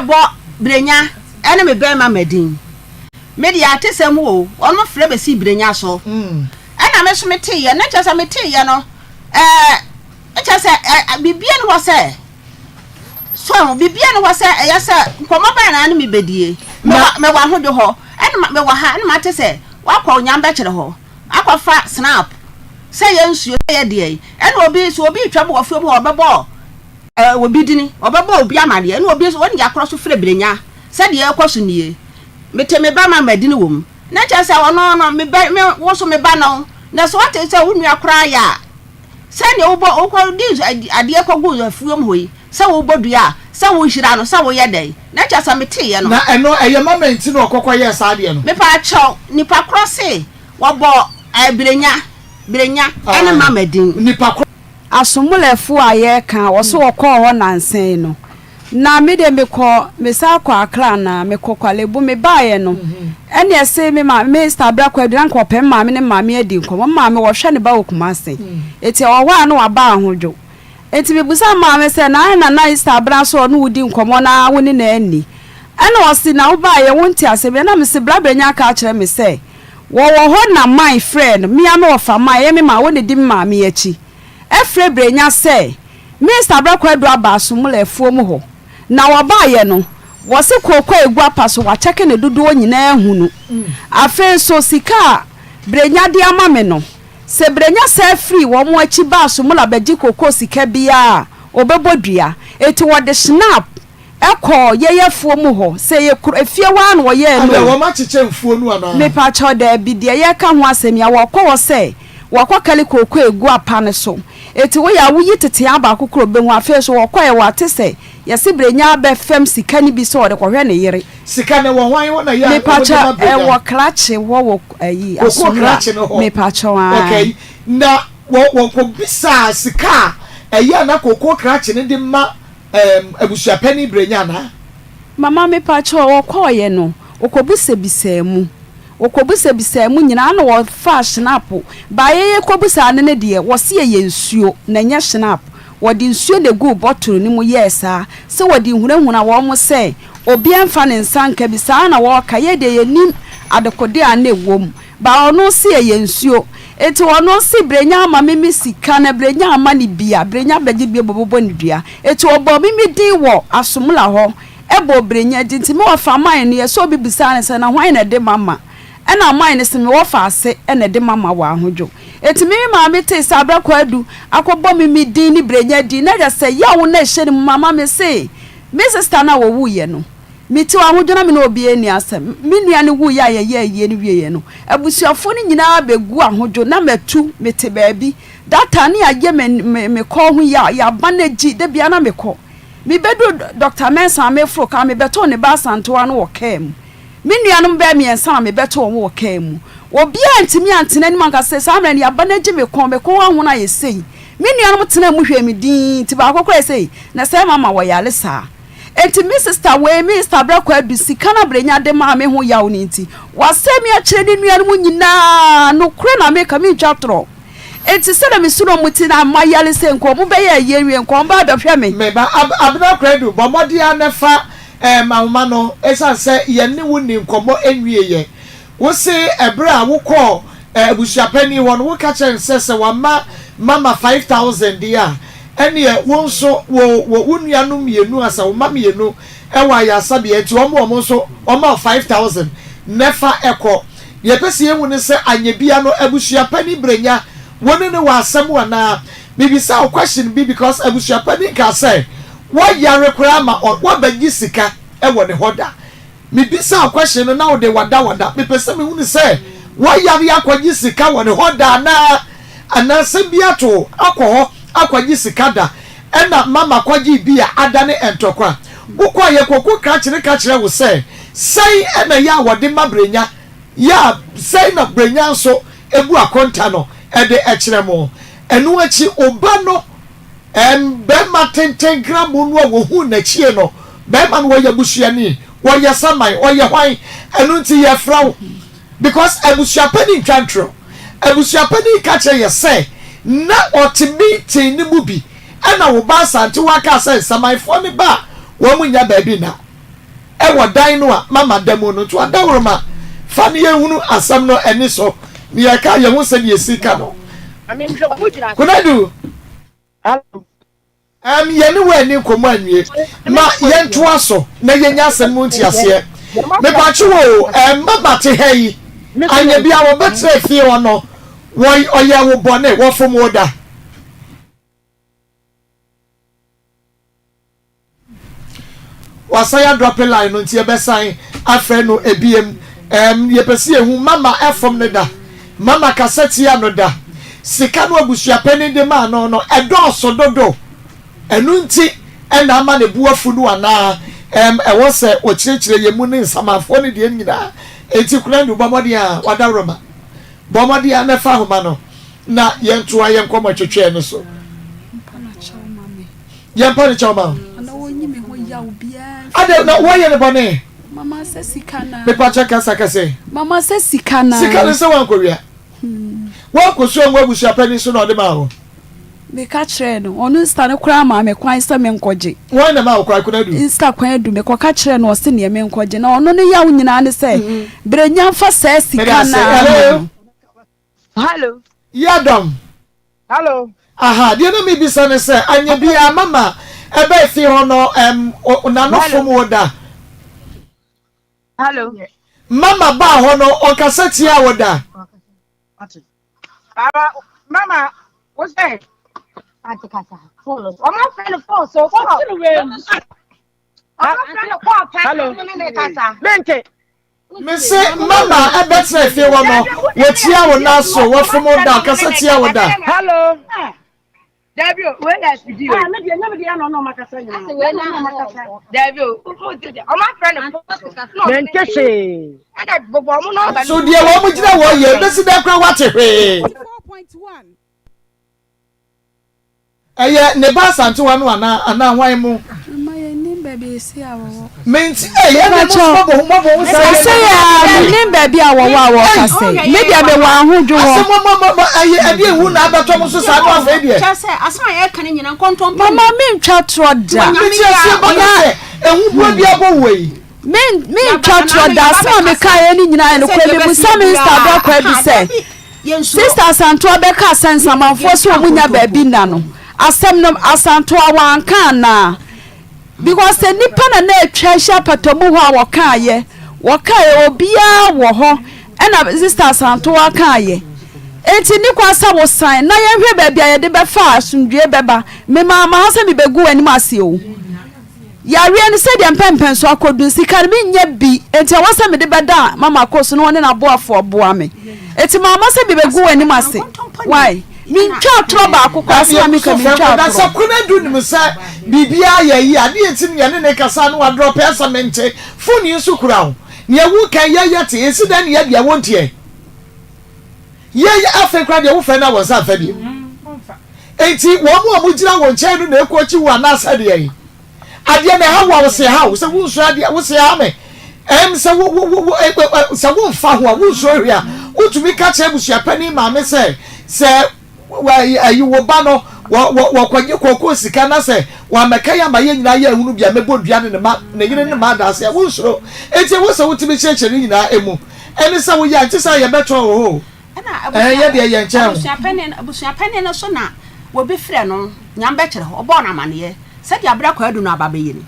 bo brenya ene me be ma madin media atesem wo ono frɛ be si brenya so ena me so mete ye na kyesa mete ye no kyesa bibia no wo se so bibia no wo se eya se nkomo ba na me bedie me wa hodo ho ena me wa ha ena mate se wakọ nyamba kyere ho akọfa snap say yensuo ye de ena obi so obi twabo wo fuo bo obebo obi dini obebo obi amade ena obi so woni yakoro so frɛ brenya se de ekoso nie mete me ba ma madini wom na kyesa wono no me wo so me ba no na so wate se wonu akora ya se ne wo di ade ekogu afuom hoyi se wo bodua se wo hira no se wo ye dai na kyesa mete ye no na eno eye moment no okokọ ye sa de no me pa chaw nipa crosse wo bo brenya ene ma madin nipa asomulefo aye kan wo so wokọ ho nansen no na me de me ko me sa kwa akra na me kokwalebu me baaye no ene ese me ma me stabra kwa duran ko pem ma me ne ma me adi nko ma me wo hwe ne ba okumase eti wo wa no aba ahodwo eti me busa ma me se na stabra so no udi nkomo na woni na ani ene wo si na wo baaye wonti ase me na me se bra brenya ka akere me se wo ho na my friend me ame wo fa ma ye me ma wo ne di ma me achi efre brenya se me stabra kwa du aba asomulefo mu ho na wabaye no wose kokwa egu apaso wa cheke ne dodo nyina ehunu afen so sika brenya de ama me no se brenya se free wo mo achi ba so mo la baji kokko sika bia obebodua eti wo de snap ekọ yeyefuo mu ho se ye efie wa na wo ye no wo ma cheche mfuo nu ana me pa cho da bi de ye ka ho asemi a wo kọ wo se wo kwakale kokko egu apa ne so eti wo ya wuyi tete aba kokro be ho afen so wo kọ ye wa tese yesi brenya be fem sika ni bi so de kohwe ne yere sika ne wo hwan wo na ya me pacha wo klache wo ayi asura me pacha okay na wo bisa sika eya na kokko klache ne de ma abusua pani brenya na mama me pacha wo koye no okobusa bisa mu nyina na wo fa snap ba ye kobusa ne de wo se ye nsuo na nya snap wodi nsuo de go bottle ni mu yesa se wodi hunahuna wo mo se obi amfa ne nsanka bi saa na wo ka ye de yenim adekode ane wom ba ono se ye nsuo eti ono se brenya ama mimi sika na brenya ama ni bia brenya beje bia bobobo ni dua eti obo mimi din wo asomla ho ebo brenya dinti me wo fa man ne so obi bisa ne se na hwan na de mama ena man ne se me wo fa ase ena de mama wa ahodwo eti mimi ma me te sabra Kwadwo akobo mimi din ni brenya din na ja se ya wo na hye ni mama me se me sister na wo wuye no mi ti wa ahodwo na me na obi eni asem me nua ne wuye ye ni wiye no abusuafo ni nyina begu ahodwo na matu me te baabi data ni aye me ko hu ya banaji de bia na me ko mi bedu Dr. Mensa me fro ka me beto ne ba santoa no wo kem me nua no be me ensa me beto wo kem obi antimi antena ni manka se samra ni abanaji me ko ho na yesei me nua no tena mu hwe me din ti ba akokọ yesei na se mama wo yale sa enti me sister we me sister bra Kwadwo sika na brenya de ma me ho yawo ni nti wasemi a kire ni nua no nyina no kure na me ka me twatro enti se na me suno muti na mayale se nko mo be ye yewie nko ba do hwe me me ba abna kredu bomodi anefa mama no esa se ye ne woni nkomo enwie ye wo se ebra wo ko abusuapani won wo ka chen se wa mama 5000 dia ene ye won so wo unuanu mienu asa wo mama mienu ewa ya sabe enti omo so omo 5000 nefa eko ye pese ye woni se anyebia no abusuapani brenya woni ne wa asem wana bibisa o question bi because abusuapani ka say wo yare kura ma wo bagi sika ewo ne hoda bibisa o question no na wo de wada me pese me woni say wo yare akwagi sika wo ne hoda na anase biato akoho akwagi sika da ena mama kwagi bia adane entokwa ukwa ye kokko ka kire wo say ena ya wode mabrenya ya say na brenya so ebu akonta no ede ekiremo enu achi oba no bema tenten gram no wo hu na chie no bema no ye busuani wo ye samai wo ye hwan enu nti ye fraw because abusuapani ntwantro abusuapani ka che ye say na otimiti ni mubi ana wo ba sante waka say samai fo ne ba wo munya ba bi na e wo dan no a mama demo no to adawroma fa ne ye hunu asam no eni so ni ya ka ye hu se ni esika no Kunadu ye ni we ni komo anwie ma ye nto aso na ye nya asem mu ntiase me ba chi wo mabate hayi anya bia wo betre fie wo no wo oye wo bone wo fom oda wasaya drop line no ntie be sign afre no ebiem ye pese ehu mama efom ne da mama kaseti ya no da sika no abusuapani de ma no edo dodo enu nti ena ama ne buafu no ana ewo se o kirekire ye mu ne nsamafo ne de nyina enti kura ndu bomodi a wadawroma bomodi a na fa homa no na ye ntoa ye nkoma twetwe no so ye mpane chawma ana wonyi me ho ya obia ade na wo ye ne bone mama se sikana me pa chaka sakase mama se sikana se wankowia wo ko so nwa busuapani so na ode ma ho me ka kire no onu insta ne kura ma me kwan se me nkoje won na ma wo kwa kunadu insta kwan adu me ko ka kire no se ne me nkoje na onu ne ya wo nyina ne se brenya fa se sikana Hello. Yadom. Hello. Aha, dia na me bisa ne se anya bia mama ebe fi ho no na no fom woda. Hello. Mama ba ho no o kaseti a woda. Mama, what's that? Auntie Kasa. Phone. I'm not friend of phone, so what's the way? I'm not friend of call. Hello. Bente. Me say mama ebe tre fi ho no wo tia wo na so wo fom woda kaseti a woda. Hello. Davio, where is the deal? No, Makasa. Davio, I'm not friend of phone. Bente say. So dia wo mu gina wo ye be si da kra wate hwe. 4.1 Eye ne ba santo wa no ana hwan mu. mama ye ni baby si awo Menti ye na cho mo say ya ni baby awo wa ka say maybe I be wa ahudwo mo eye ade ehu na abato mo so sa no afa die. Cha say asma ye kan nyina kontom mama me ntwa tro da Mi ti ase ba na ehu bua bia bo wei. me ntwa tro da so me ka ye ni nyina no kwa me busa me insta do kwa bi say sister santo be ka sense amanfo so omunya baby na no asem no asanto awanka na because the nipa na etwa patomu ho awakaye obia wo ho ena sister santo wakaye enti ni kwasa wo sign na ye hwe ba bia ye de be fa asundwe beba me mama ha se me begu anim ase o ya rie ni se de mpempen so akodu sika me nya bi enti wo se me de beda mama Akos no ne na boafo boa me enti mama se me begu anim ase why min twa troba akokwa se me ka min twa da sa kuna du ni msa bibia ye yi ade etim ye ne kasa no wa drop esament phone nsu kura ho ne wu kan ye te esi da ne ye bia wontie ye afa kra de wo fa na wo sa fa bi enti wo mu gira wo nche no na ekochi wo na asa de yi ade ne ha wo se ha wo se wo nsu ade wo se ha me se wo fa ho wo nsu hia utumi ka che busuapani ma me se you wo ba no wo kwanye kokko sika na se wa meka ya ma ye nyina ya ehunu bia mebo duane ne ma ne yire ne ma da se wo nsoro enti wo se wotimi chechere nyina emu eni se wo ya nti se ye beto ho ye de ye nche abusia pene no so na wo be frɛ no nyam be kyere ho obo na amane se dia bra kwadu no aba be yini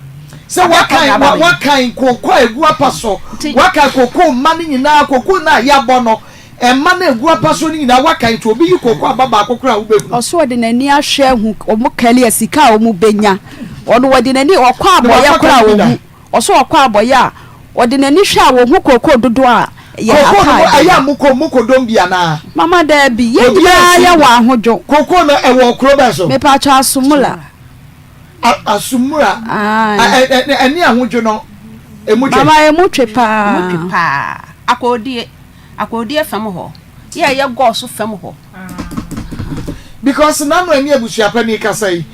se wakan kokko egu apaso wakan kokko ma ne nyina kokko na ya bo no emma na egu apaso ni nyina wakan to obi yi kokko ababa akokora wo bebu oso de nani ahwe hu omo kale asika omo benya ono wode nani okwa aboya kora wo hu oso okwa aboya ode nani hwe a wo hu kokko dodo a ye aka aya muko dombia na mama da bi ye ya wa ahodwo kokko no ewo krobe so me pa cha asumula asumura eni ahodwo no emutwe mama emutwe pa akodi fam ho ye go so fam ho because nanu eni abusuapa ni kasai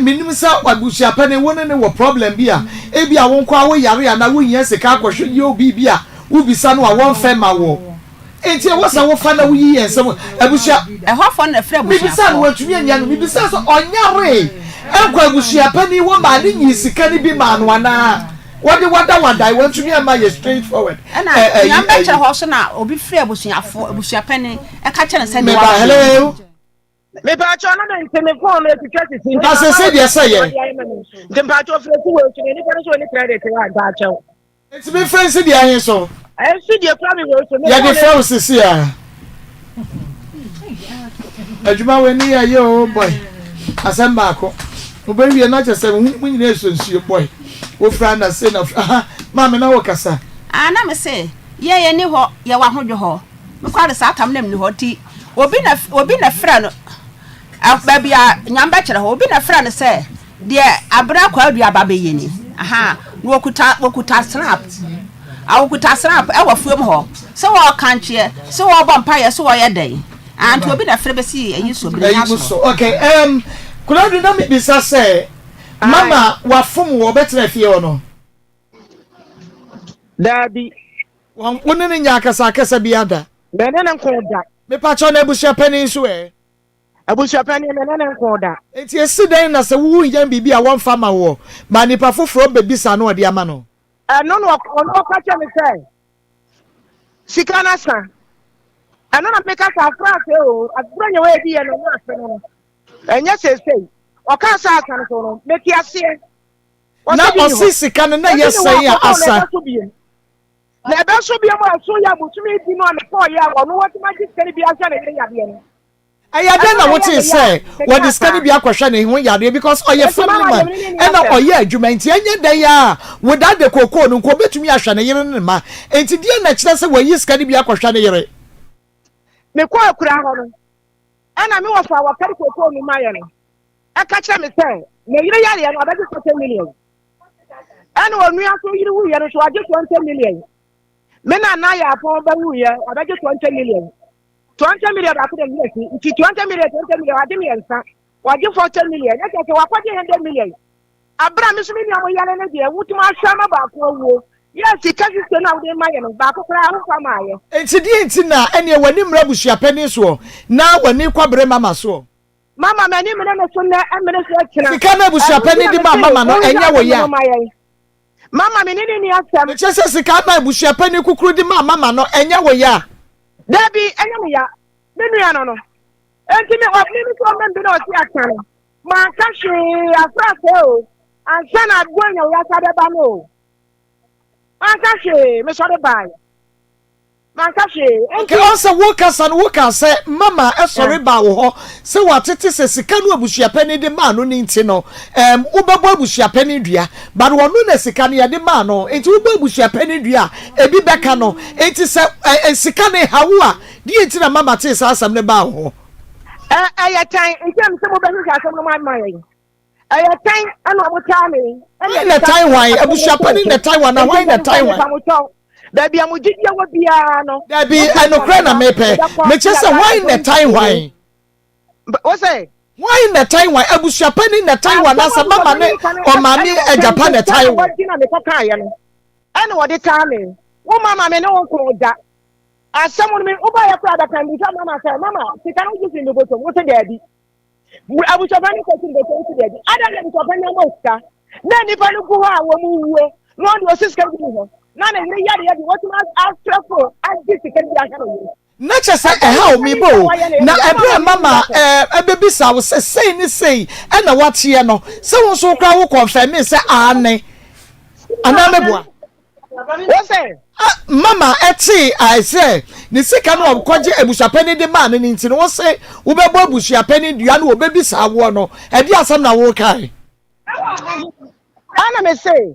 minim sa abusuapa ne wona ne wo problem bia e bia won kwa wo yare ya na wo yin sika akwhwe ye obi bia wo bisa no a won fa ma wo enti wo sa wo fa na wo yi yensem abusua hofo na frɛ abusua mi bisa no watumi anya no mi bisa so onyare enkwa abusuapa ni wo ma ni yin sika ni bi ma no ana wada I want to be a straight forward. And I'm better horse now, or be free abusia penny, a catcher and send hello. Maybe I try to inform me because it's as I said, yes, I am. The part of the world, any credit to our child. It's been friends in the eye, so I see your family words. Yeah, the first is here. Ajuma when you boy, as I'm back. But we are not just saying, when you your boy. Wo friend na say na mama na wokasa na me say ye ni ho ye wa hodwo ho me kware sa atam nam ni ho ti obi na friend ababia nyamba kire ho obi na friend say de abra kwadu ababe yeni no wokuta snap awokuta snap e wa fuom ho se wo kanche se wo bompa ye se wo ye den and obi na friend be si eyi so bi nya so okay Kwadwo na me bisa say mama wafum wo betre fie ono Daddy wonne ne nya akasa biada menene nkoda me pa cho na abusia pani so abusia pani menene nkoda enti esiden na se wu yan bibia won fama wo ma nipa foforo bebisa no ode ama no no ono ka che me say sikana sa ana na me ka sa France o abranya we di ye no na afa no enya sesei oka sa asa no make ase na osisi kan na yesai asa na ebe so bia mo aso ya butumi di no na 4 ya wo no what magic bi asa na yare yade no ayade na what is say what is can be akwhwa na hu yade because oye family man and oye adwuma nti enye dan ya without the kokko no ko betumi ahwa na yere ne ma enti die na kire se wayi skani bi akwhwa na yere me ko akura ho no ana me wo fa wa kari kokko no ma yere aka kire me say na yere yare no abaji 40 million ana onu aso yire wu yere so aje 20 million me na ya apon ba wu yere abaji 20 million 20 million ba kudem yes nti 20 million ade me yansa waje 40 million yake wakwaje 100 million abra me so me niamo yale na de wutuma ahwa ba ko wo yes kasi se na wo ma ye no ba ko kra ho fa ma ye enti di enti na ene wani mra busua pani so na wani kwabre mama so mama me ni me na so na emene so kira sika na busua pani di mama no enya wo ya mama me ni asem me chese sika na busua pani kukuru di mama no enya wo ya Debbie, enya ya menu ya no enti me opini so me bi na oti akare ma ka hwe afrase o ansa na agwanya ya sade ba no ma ka hwe me so de bai ma ka hwe okay also woka say mama e sorry ba wo ho se watete se sika no abusua pani de ma no ni nti no ubebo abusua pani dua but wonu na sika no ya de ma no enti ubebo abusua pani dua ebi beka no enti se sika ne hawo a di enti na mama te sa asam ne ba wo ya tan enti am se mo be ni asam no ma ye ya tan ana mo tane na Taiwan abusua pani na Taiwan na why na Taiwan Dabi amujijia wa bia no. Dabi enokra na mepe. Me chese why in the Taiwan? What say? Why in the Taiwan? Abusua pani na Taiwan na sa mama ne o mami e Japan na Taiwan. What dina me kaka ya no. Ene wo de tame. Wo mama me no ko da. someone me over your brother can be mama say mama she cannot give in the bottom what a daddy I was about to go to daddy I don't know what any moska na ni pa no ko ha wo mu wo no do sister bi ho na na yiri yade what after for I this can be aka no na chese how me bo na ebre mama ebebisa wo say ni say e na watie no se wo so kra wo confirm say ane ana meboa what say mama eti I say ni sika no obkwaje ebusuapani de man ni nti no wo say wo bebo ebusuapani dua no obebisa wo no e di asam na wo kai ana me say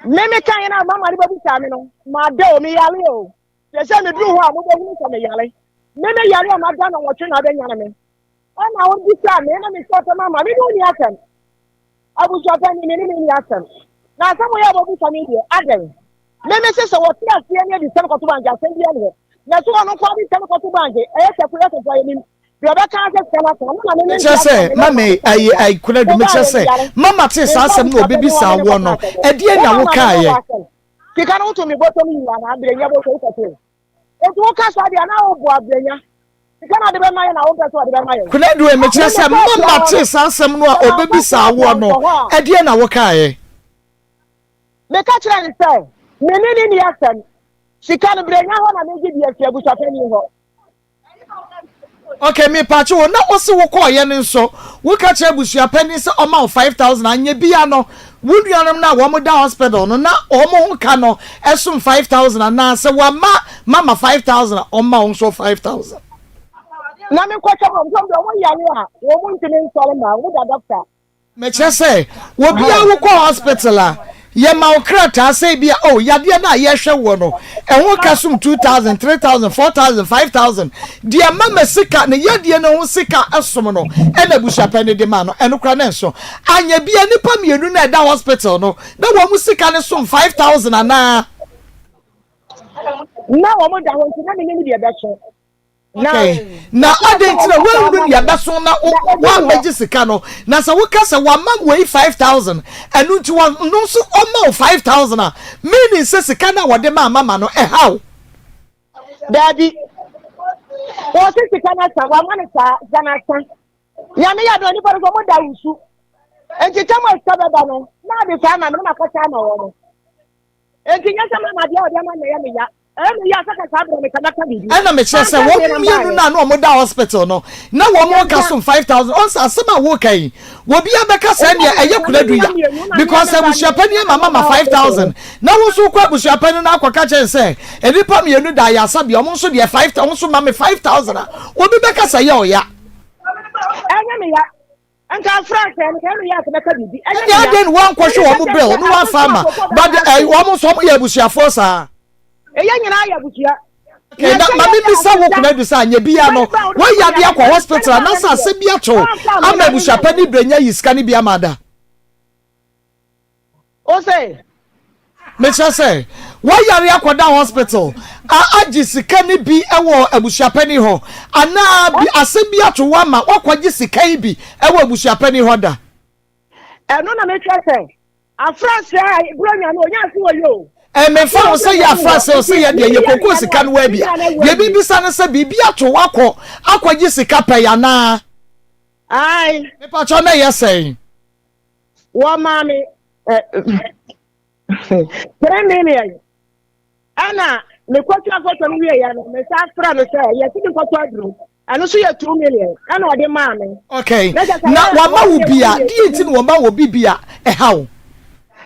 me kan na mama de babisa me no ma de o me yale o se se me duru ho a mo bo hu se me yale me yale o ma da na wo twe na be nyane me ana wo bisa me na me so mama me do ni atem abusuapani me ni atem na samu ya babisa me de adem me say so what class here near the same kotu bank asem bi ene na so no kwa bi same kotu bank e sekure to for nim Rebecca say kana na me say mama ai kula du me say mama te sa asem no obebisa wo no e die na wo kai ye ki kana wo to me bottom yi na abrenya bo so ko e to ka so dia na wo bo abrenya ki kana de be maye na wo be so de be maye kula du e me say mama te sa asem no obebisa wo no e die na wo kai ye me ka kira ni say menene ni asem sika no brenya ho na meji di afia busuapani ho okay me pacho wo na wo se wo ko ye nso wo ka che busuapani se o ma 5000 anya bia no wo nuanam na wo mo da hospital no na o mo ho ka no esum 5000 na se wa mama 5000 o ma nso 5000 na me kwacha mo do wo yale a wo mo ntine nsole ma wo da doctor me che se wo bia wo ko hospital a ye ma okrata say bia oh yade na ye hwe wo no ho kasum 2000 3000 4000 5000 dia mama sika ne yade na ho sika asom no e na busuapani de ma no eno kra na nso anya bia nipa mienu na da hospital no na wo mu sika ne som 5000 ana na wo mo da ho nti na me ni de be so na adentina wenru ya beso na wa beji sika no na se wo kasa wa mam we 5000 enu nti wa no so o ma 5000 a meaning se sika na wo de ma mama no how daddy o se sika na sa wa ma ne sa jana san ya me ya do ni ko mo da usu enti tamo sa beba no na de sa ma me ma ko sa ma wo no enti nya sa ma dia o dia ma na ya me ya ana me chese wo mienu na no mo da hospital no na wo mo ka so 5000 on sa asema wo kai wo bia be ka sa ne eye kuladu ya because abusuapani mama 5000 na wo so kwa abusuapani na akwa ka chen se enipa mienu da ya sabi o mo so de 5000 wo so mama 5000 wo bi be ka sa ye o ya anya me ya anka frank en ka me ya ka bibi anya den wan kwhwe wo mo bill no wa farmer but wo mo so mo ya abusuafo sa eya nyina ya butia okay na mami bisa wo kuna du sa anya bia no wo ya bia kwa hospital na sa se bia cho ama busuapani brenya yiska ni bia mada o say me say wo ya ria kwa da hospital agi sika ni bi ewo abusuapani ho ana bi ase bia cho wa ma wakwaji sika bi ewo abusuapani ho da eno na me say afrance ai bronya no nya si wo yo me fa say ya frase say ya de ye kokko sika no wa bia ye bibisa ne say bibia to wakọ akwaji sika pa ya na ai me pa cho na ye say wo mami 3 million ana me kwatu afoto no wie ya no me sa fra no say ye ti kwatu adru ano so ye 2 million ana ode mami okay na wa ma wo bia di ti no wa ma wo bibia how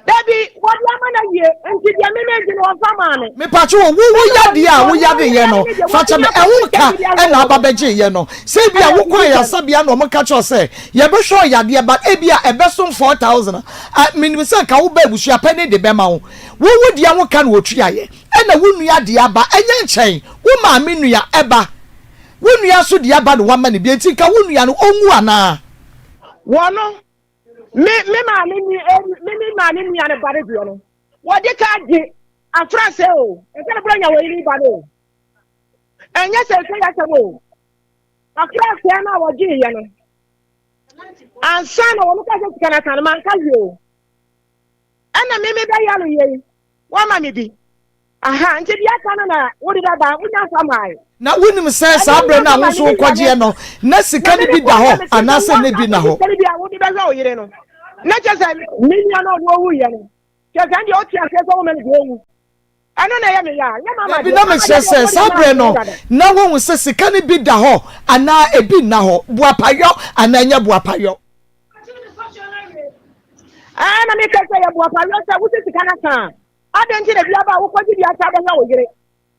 Baby, what woman are you? And did you imagine what family? Me pacho wo yade wo yade ye no facha me enwuka e na ababeje ye no say bia wo kwa ya sabia no mo catch us say ye be sure yade but e bia e be so 4000 me say ka wo ba busu apani de be ma wo dia wo ka no otwa ye e na wo nua de aba enye nchen wo ma me nua eba wo nua so de aba no wa ma ne bi enti ka wo nua no onwu ana wo no me ma ni ane bare bio no wo de ka di afrase o e ka bra nya wo iri ba no enye se ya sabo afrase na wo ji ye no ansa na wo ka se kana kan man ka yo ana me be ya no ye wo ma me bi Aha, nti bia kana na wo de da ba wonya samai. Na wonim say sabre na wo so kwaje no. Na sika ni bi da ho anase ne bi na ho. Sika ni bi a wo de be hwa oyire no. Na chese minya no wo wu ye no. Chese ndi o ti ase so wo me de wu. Ano na ya me ya. Nya mama. Bi na me chese sabre no. Na wo hu se sika ni bi da ho ana ebi na ho. Buapayo ana nya buapayo. Na me kese ya buapayo se wo sika na kan. Adanti na bia ba wo kwaji bia ta ba hwa oyire.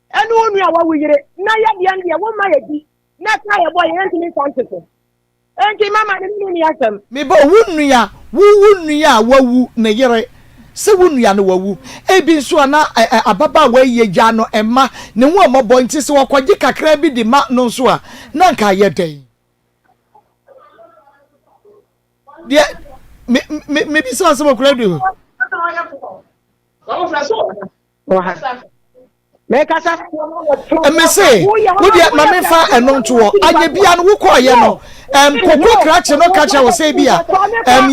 Enu onu a wa wuyire na ya bia ndi wo ma ya di na ka ya boy enti ni santiso enti mama ni ni asem me bo wunua wunua wawu na yere se wunua no wawu ebi nso ana ababa wa ye gya no emma ne ho omobo nti se wakwaje kakra bi di ma no nso a na nka ye den de me bi so asem okura du Mekasa say wo dia ma me fa enom to aye bia no wo ko ye no koko krache no kacha wo say bia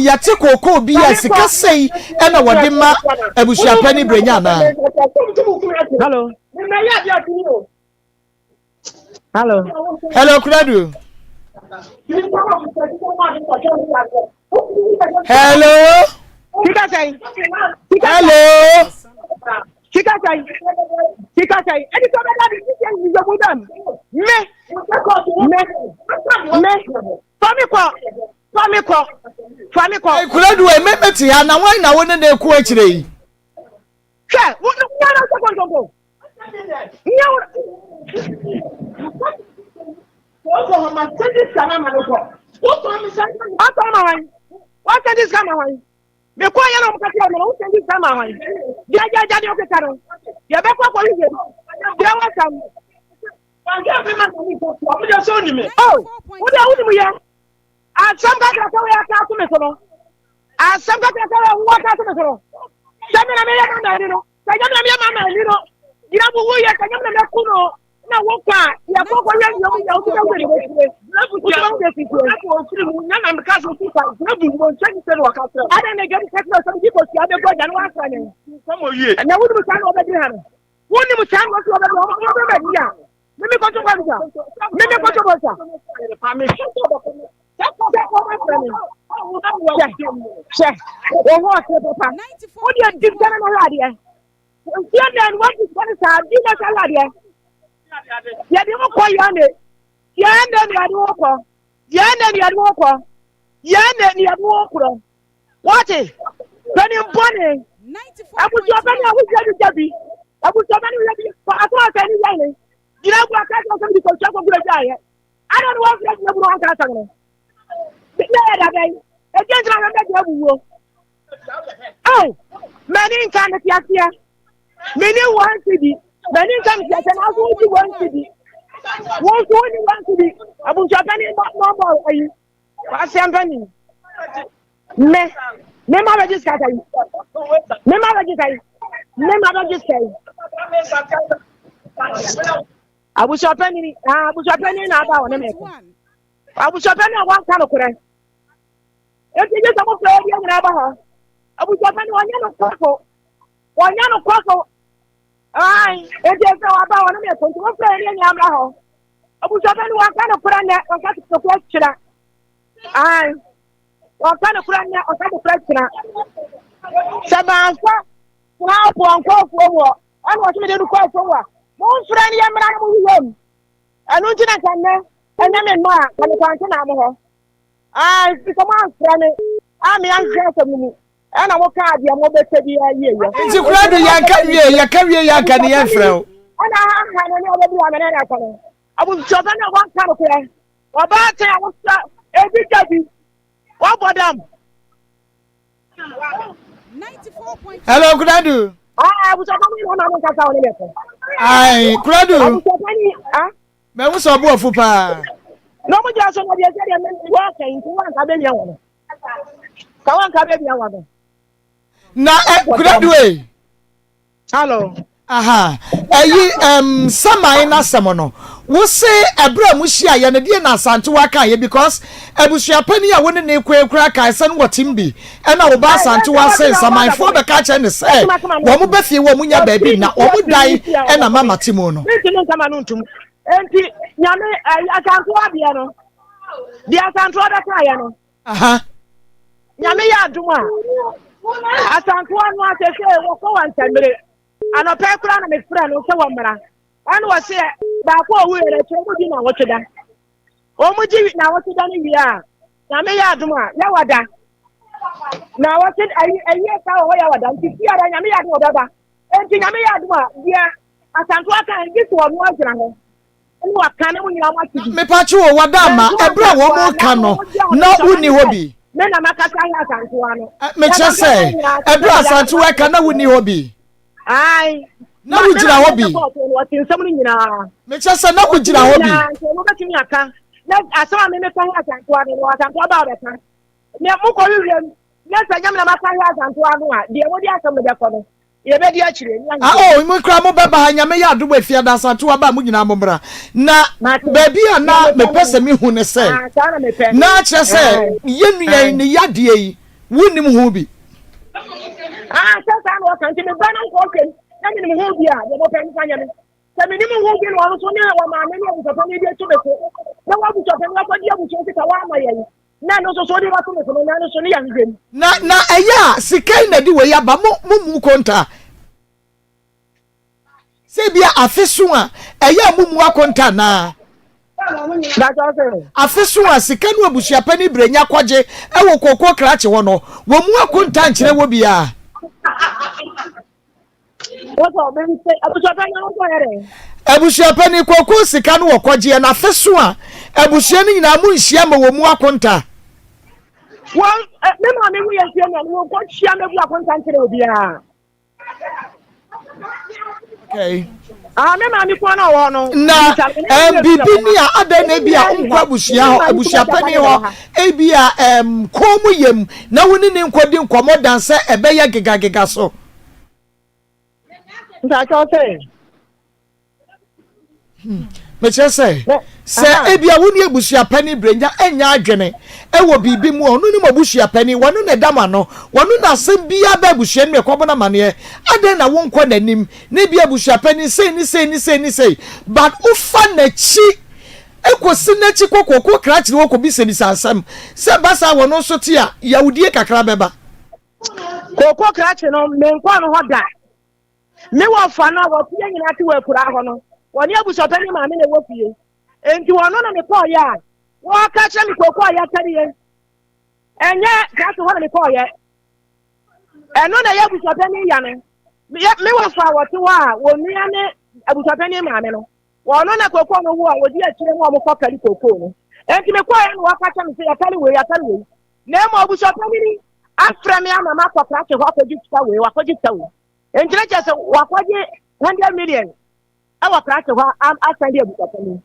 yate koko bia sika sei e na wo de ma abusua pani brenya na hello Kradu hello Kika say hello Kika say edi to be that is you go them me Fami ko Kradu e memeti ha na wan na wo ne na ku akire yi sha wo na second go nyawo wo ma send sama manoko wo to mi send atama wan what send sama wan me ko ya no mkati na wo send sama wan ja de o kekaro ya be ko police ya wa sam wanga be ma ni ko wo ja so ni me oh wo da wo ni mu ya asam ka ka ya ka ku me so no asam ka ka wo ka ku me so no sami na me ya na ni no sa ja na me ya na ni no gira bu wo ya ka nya na me ku no na wo ka ya ko ko ya yo ya ku da wo ni na bu ya wo de fi ko ko siri mu na me ka so ku ka na bu mo chen se no ka tra ada ne ga ka so so ki ko si abe go ja no wa sa ni ko mo ye na wo ni mu sa no be di ha wo ni mu sa no so be o be be dia me ko to ka ni me ko to bo sa pa me so to bo ja ko ma fra ni che o ho se papa o dia di kana na la dia ya dan what is going to di na la dia ya di mo ko ya ne ya ne ya di mo ko ya ne ya di mo ko ya ne ya di mo ko what is bani mbone abu jo bani abu jo jabi abu jo bani ya di pa akwa ka ni ya ne gira gwa ka so bi ko cha ko gura ja ye I don't want to get you on ka ta ne ya da bai e je jira na da abu wo oh many internet ya tia many want to be many times ya na so you want to be wọ́n tó ní wọ́n ti di àbùsọ̀tẹ́ ní nọ́ọ̀mù ẹ̀yìn wá sí ẹ̀mpẹ́ni mẹ́ má bẹ jí sàkà yìí mẹ́ má bẹ jí sàkà yìí mẹ́ má bẹ jí sàkà yìí àbùsọ̀tẹ́ ní nà bá wọn ní mẹ́kọ̀ àbùsọ̀tẹ́ ní àwọn kan kúrẹ́ ètò ìjẹ́ sọ́kò fún ẹ̀rí ẹ̀yìn náà bá họ àbùsọ̀tẹ́ ní wọ́n yẹn nù kọ́kọ́ ai ètò ìjẹ́ wọ́n bá wọn ní mẹ́kọ̀ tí wọ́n fún ẹ̀rí ẹ̀yìn náà bá họ àbùsọ̀tẹ́ ní wọ́n kan kúrẹ́ ní ọ̀ká tó kúrẹ́ kyerá ai wọ́n kan kúrẹ́ ní ọ̀ká tó kúrẹ́ kyerá sẹ́bàǹfà fún àpò ọ̀nkọ́ọ̀fọ̀ wọ̀ ẹ̀nà wọ́n tún lè dúkọ́ ọ̀fọ̀ wọ̀ mo ń fúra ní yẹn mìíràn mo yíyọ mu ẹnu tí na kàn ní ẹ̀yẹ́ mi nù à kànìkànìkì nà mú họ ai sísọ máa ń fúra ní àmì à ń fúra ẹsẹ̀ mu ẹ̀nà mo ká àdìyẹ mo bẹ tẹ́ bí ẹ yé yẹ. nti kura do yà ká wie yà ká ni yẹn fẹrẹ o. ẹ̀nà àhàn ní ọbẹ̀ bí wà mí náà kọ́ ni àbùsọ̀tẹ́ náà wọ́n kàn kúrẹ́ ọba àti àwọn sọ ebi jẹbi wọ́n bọ̀ dàm. hello Kuradu. àbùsọ̀tẹ́ ní ìlànà àwọn kásá wọn níbẹ̀ kọ́. ai Kuradu. àbùsọ̀tẹ́ ní mẹ n sọ bú ọ̀fù paa. n'ọmọ jẹ aṣọ ọmọdé ẹsẹ ẹdí ẹmẹ wọ́n kẹyìn tí wọ́n nǹkan bẹ́ẹ̀ bí ẹwọ̀n káwọn nǹkan bẹ́ẹ̀ bí ẹwọ̀n. na Kuradu e. Hello. aha eyi saman na sẹmọ no wo say ebra mu hia ye ne de na asante wa kan ye because ebusua pani a woni ne kwekura kan se no wotimbi e na wo ba asante wa say samanfo be ka che ne say wo mu be fie wo mu nya ba bi na wo mu dai e na mama timo no enti nyame asante wa bia no di asante wa da kan ye no aha nyame ya aduma asante wa no atese wo ko wan tamire anope kura na me fra no se wo mra anu wo se ba ko Oyerepa mu di na wo tweda o mu di na wo tweda ni wi a nyame ya aduma ya wada na wo se ayi ka wo ya wada nti fiara nyame ya aduma baba enti nyame ya aduma dia asante wa kan gi so no agyina ho enu aka na mu nyina ma tidi me pa chi wo wada ma ebra wo mu ka no na uni hobi me na makasa ya asante wa no me che say ebra asante wa ka na uni hobi ai na wo jira hobi me che say na wo jira hobi no betimi aka na asama me kan asante wa no asante wa ba ka me mu ko wiwem na sa nyam na maka ya asante wa no a de wodi asam de ko no ye be di akire ni ah mu kra mo beba ha nyame ya do afia da asante wa ba mu nyina momra na baby na me pese mi hu ne say na che say ye nua ni yade yi wonim hu bi sasa no kan ti me bana ko ken na ni mu hu bi a ye bo pen fanya me se me ni mu hu bi no so ni wa ma me ni bu so ni de to be ko na wa bu so pen wa ko di bu so ti ka wa ma ye na no so di wa to me so na no so ni ya ngem na eya sikai na di we ya ba mu konta se bia afesu a eya mu akonta na afesu a sika no abusua pani brenya kwaje e wo kokko krache wo no wo mu akonta nkire wo bia abusua pani kokko sika no wo kwaje na afesu a abusua ni nyina mu nhia ma wo mu akonta wo me ma me wu ye hia na wo ko hia me bu akonta nkire wo bia okay me ma mi ko na wo no na bibi ni a ada na bia nkwa abusua pani ho e bia komu yem na woni ne nkodi nkomo danse ebe ya giga so nta cho se me che se e bia woni abusua pani brenya enya adwene e wo bibi mu onu ni abusua pani wonu ne dama no wonu na asem bia ba abusua ne ko bona mane ade na won kwa nanim ne bia abusua pani sei but ufa na chi ekosi na chi kokoko krachi wo ko bi se asem se basa wono so ti a yahudie kakra beba koko krachi no me nkwa no hoda me wo fa na wo tie nyina ti wo kura ho no woni abusua pani ma me ne wo fie enti wono na me ko ya wo ka che me koko ya tari ye enye krachi ho na me ko ye eno na ya abusua pani ya ne me wo fa wo ti wa wo ni ane abusua pani ma me no wono na koko no wo a wo di akire mo ko kali koko no enti me ko ya no wo ka che me se ya tari we na mo abusua pani ni afra me ama ma kwa krachi ho ko jita we enti na che se wa ko ji 100 million awa krachi ho asandi abusua pani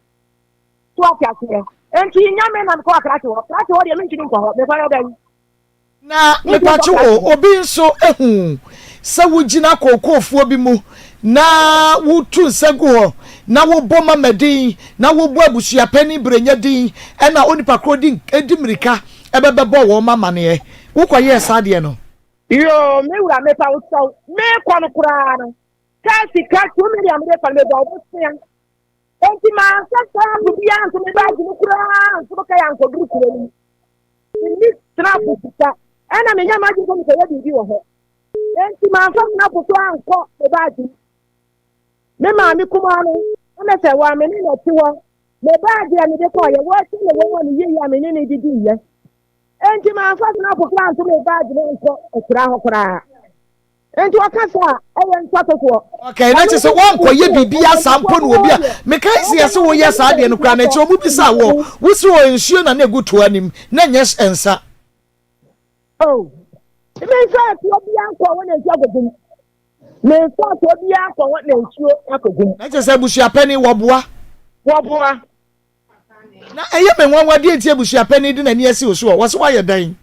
to afiase enti nyame na ko krachi ho de me ntini nko ho me kwa ya dan na me pachi wo obi nso ehu se wugina kokofuo bi mu na wutu nsegu ho na wo boma medin na wo bo abusua pani brenya din e na onipa krodi edimirika ebebebo wo mama ne wo kwaye sade no yo me wura me pa wo me kwa no kura no kasi ka 2 million me pa me do bo sia enti ma sasa bu bia nso me ba ji kura nso ka ya nko duru kura ni trap puta ana me nya ma ji ko me ya bibi wo ho enti ma sasa na puta nko me ba ji me ma mi kuma no na se wa me ni na ti wo me ba ji ani de ko ye wo ti le wo ni ye ya me ni didi ye enti ma sasa na puta nso me ba ji nko okura ho kura enti wakasa ewe nsatoto okay na che se won koye bibia sampo no obi a me kai se yese wo yes ade no kra na che omu bisa wo wusi wo nsuo na na egutu anim na nyes ensa oh me nsa ti obi anko wo na nsuo agogum me nsa ti obi anko wo na nsuo agogum na che se abusua pani wo boa na eye me nwanwa de enti abusua pani de na ni asi wo so wo so wa ye dan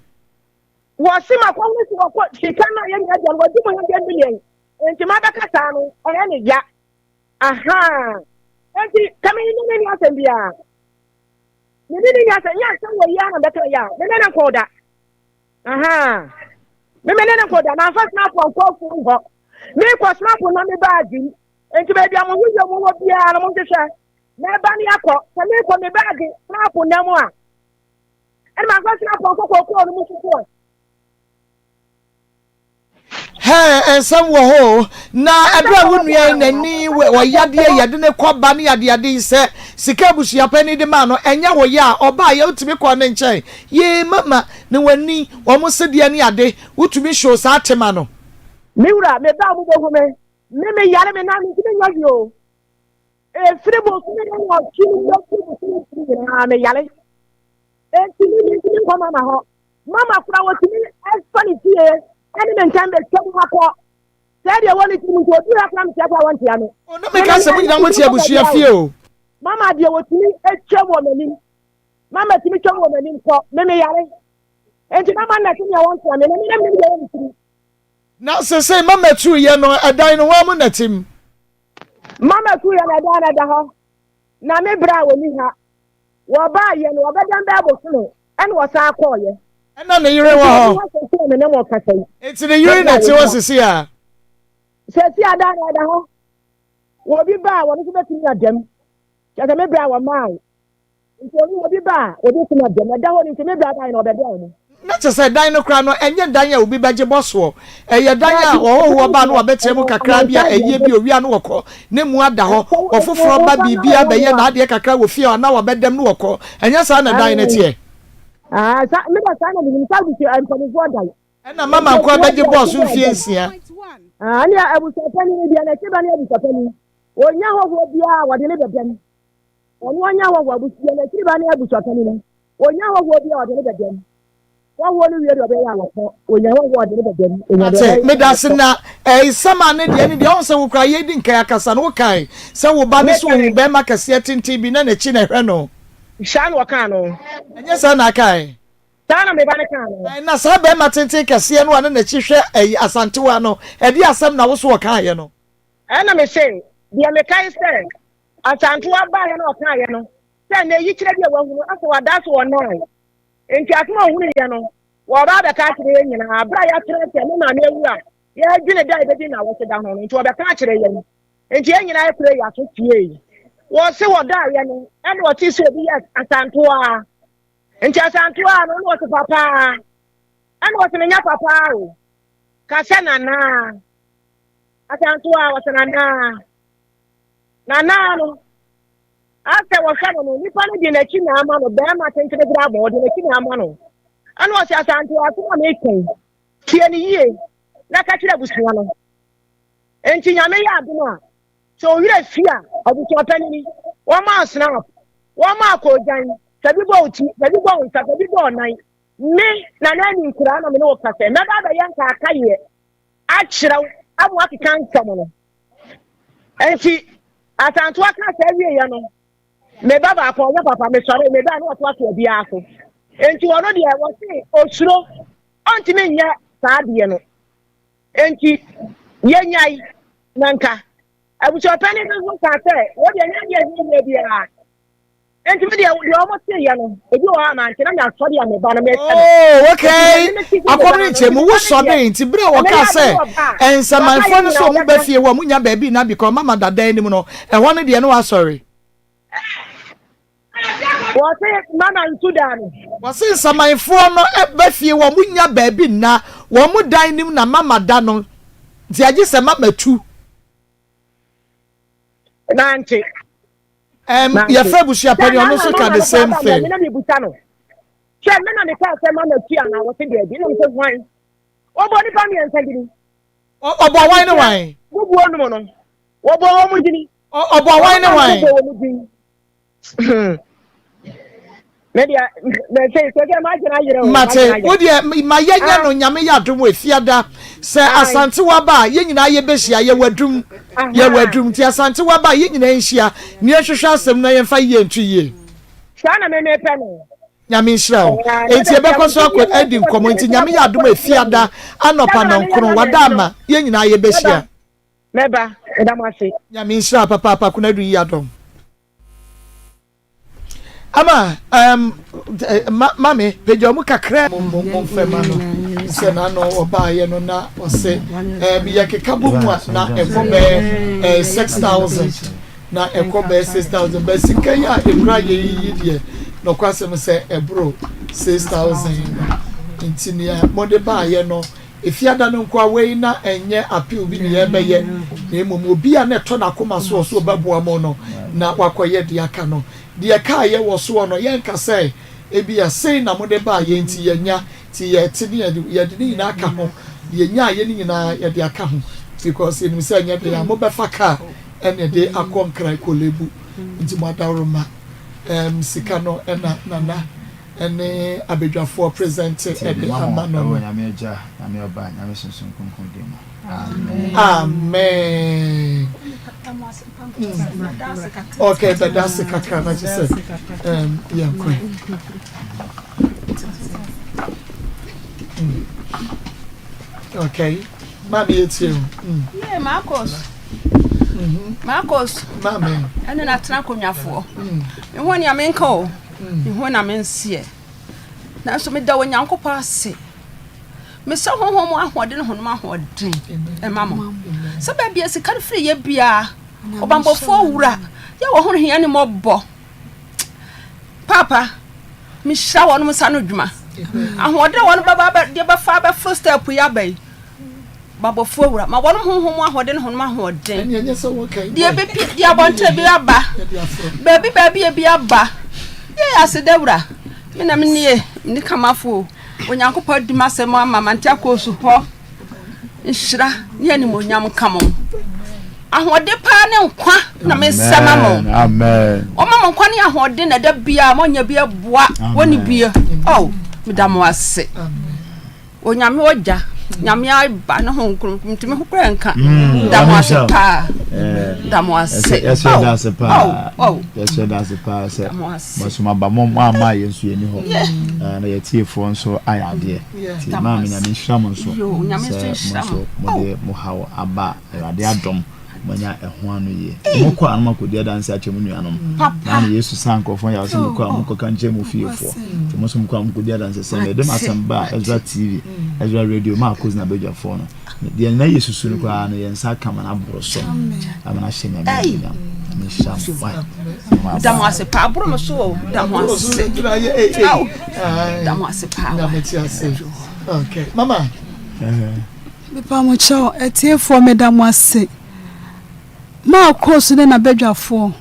wasima kwa wisi wako shikana yenye aja wadimu yenye million enti mada katano ene ya aha Auntie, come in any assembly. You didn't answer, yes, somewhere young and better young. The men called that. Aha. The men called that. Now, first, now, for Kofu. Make was not on the baggy. And to maybe I'm with your woman be an among the share. Never near cock, and make on the baggy, snap on them one. And my first snap on Coco. Hey, and some were ho. Now, I wouldn't be in the knee where Yadia didn't quite banny at the idea, say, Sikabushi, a penny the man, and Yawa, or buy out to be quite and chain. Ye, mamma, no one knee, almost said the any day, who to be sure Satemano. Mira, me da wo go me. Me yare me na me ti yo. Fribo me wa kini yo ti na me yare. Ti ni ko mama ho. Mama kura wo ti ni funny tie. Ani me ntambe twa ha ko. Say de woni ti mu to du ha kram ti akwa won ti ame. O no me ka se mu nyina mo ti abusua fie o. Mama de wo ti ni etwa wo mani. Mama ti mi twa wo mani ko me yare. Enti mama na ti ya won ti ame na me de wo ti. Now, say, Mamma, true, you know, a dino woman at him. Mamma, true, and I don't at the house. Now, me brow when you have. Well, by you know, better than Babble, and was our call you. And then the urine. It's in the urine that you want to see her. Says, see, I don't at the house. Will be by what is the them? Just a me brow of mine. So you will be by what is in them. I don't want to me that I know the down. Not just a dino crown, and yet Daniel will be by your boss war. A Daniel or Ban or Betemu Cacrabia, a year be a real walker, Nemuada, or from Baby Bia, by Nadia Cacra will feel an hour bed them walker, and yes, I'm a diner here. Ah, that never signed himself with you and from his water. And a mamma quite by your boss who feels here. Ah, yeah, I was a penny, and I came on a penny. Or now will be our delivered them. On 1 hour, what was the Electribani Abu Penny? Or now will be our delivered them. What will you do? When you want to say, Medicina, a summer, and the answer will cry, didn't care, Casanokai. So will Babis will be Macassiatin TB and a China Reno. Shan Wakano. And yes, Anakai. Tana Mebanicano. And as I bet Martin take a CN one and a Chisha, a Asantuano, and dear some now was Wakayano. And I may say, the American said, Asantua Bayano Kayano. Then they each have one after that's 1 9. In Chakma, you know, what other country in a bright and I know you have been a diabetes. I was down on into a country. And Jane and I play at 2 was so dying and what is to be at Santua. And Santua, and what papa and what's in your papa. Cassana na Santua was an Nana. After was happening, we found in a China man of Bama to the Bravo, the China Mano. And what's your son to Akoma making? 20 years. Like I was one. And Chinamea, so you have fear of your penny. 1 month snap. 1 month called Jan, the night. Me, Nanani, Kurana, no cafe. Never the young Kakaye. Actually, I'm what you can't summon. And she, I can't walk out every year. Me baba for your papa me sorry me da no what to be afo enti wono de e wo se osuro onti me nya saa de no enti yenyai nanka abuso pani no ka se wo de nya nya bia enti me de o mo se ya no ebi o ama nti na nya sorry am ba no me oh okay akomni chemu wo so de nti bre wo ka se ensa my phone so mo ba fie wo mo nya ba bi na because mama dada anim no e ho ne de no wa sorry. What is Mama in Sudan? Was it some my phone? Befi, Wamunya baby na, Wamu dining na Mama Dano. The just a mama too. Auntie. Your Fabushia Penny also can the same thing. Chairman and the car, Mama Tiana was in there. Didn't say wine. Oh, body family and sending. Oh, boy, wine away. What woman? What boy, oh, boy, wine away. Maybe they say, Mate, would you, my young no Yami Yadum with Fiada, Sir Asantuaba, Yin I Besia, you were doomed, Tia Santuaba, Yin Asia, near Shasam, 9 and 5 years to ye. Sana me penny. Yamin Shell, it's a back with Edim community, Yami Yadum with Fiada, Anopan, Wadama, Yin I Besia. Never, Damasi. Yamin Shell, Papa, Kunadu Yadom. ama mami pejo mu kakra mo fema no se na no oba ye no na o se ya keka bo mu na ekobe 6000 na ekobe 6000 but sika ya ekra ye die no kwasem se ebro 6000 intinia mo de ba ye no efiada no nkwa we na enye appeal bi ne ye beye na emom obi a na to na koma so babo amo no na wakoye de aka no de ka ye wo so no ye nka say ebi ya sei na mo de ba ye nti ye nya ti ye ti ne ye de ni na aka ho ye nya ye ni na ye de aka ho because enim say nya de mo be fa ka ene de akonkra kolebu nti mo adawroma sika no ena nana ene abedwafo present ede amano nyame agya nyame oba nyame sunsun kunkun de ma amen okay but that's the kaka na just say yeah cool okay mami it's you yeah Maa Akos Maa Akos mami ene na tena konwafo ehwo ni amenka o ehwo na mensie na so me da wonyankopɔ ase me se honhom ahode ne honum ahode mama se ba bia sika no free ye bia obambofo wura ye wo hono hia ne mobɔ papa me hira wonum sa no dwuma ahode wonu baba de ba fa ba first step ya bai babofo wura ma wonum honhom ahode ne honum ahode enye so okay de be pi de abonte bi aba baby e bi aba ye asede wura me na me nie ni kamafo onyankopɔ di masɛm ama mante akosu hɔ nhira ne ni monyam kamo ahode pa ne nkwa na me sama mo amen o mama nkwa ne ahode na da bia monya bia boa woni bia oh medamo ase onyame ogya nyame ba no honkrum ntime hokra nka damo ase pa damo ase yes that's a pa yes that's a pa say masuma ba mom ama yensu eni ho na yetiefo nso ayade ti ma me nyame hram nso nyame nso mo hawo aba rade adom manya eho anu ye mo kwa anuma kodi adanse achemu nuanom na yesu sankofo ya so kwa mo ka nche mo fiefo ti mo so mo kwa mo kodi adanse se me dem asamba Ezra TV Ezra radio Maa Akos na bedwafo no de na yesu su no kwa no yensa kama na boroso amana hye na me sham damo ase pa bro mo so damo ase damo ase pa okay mama me pa mo chao etiefo me damo ase Maa Akos ne na bedwafo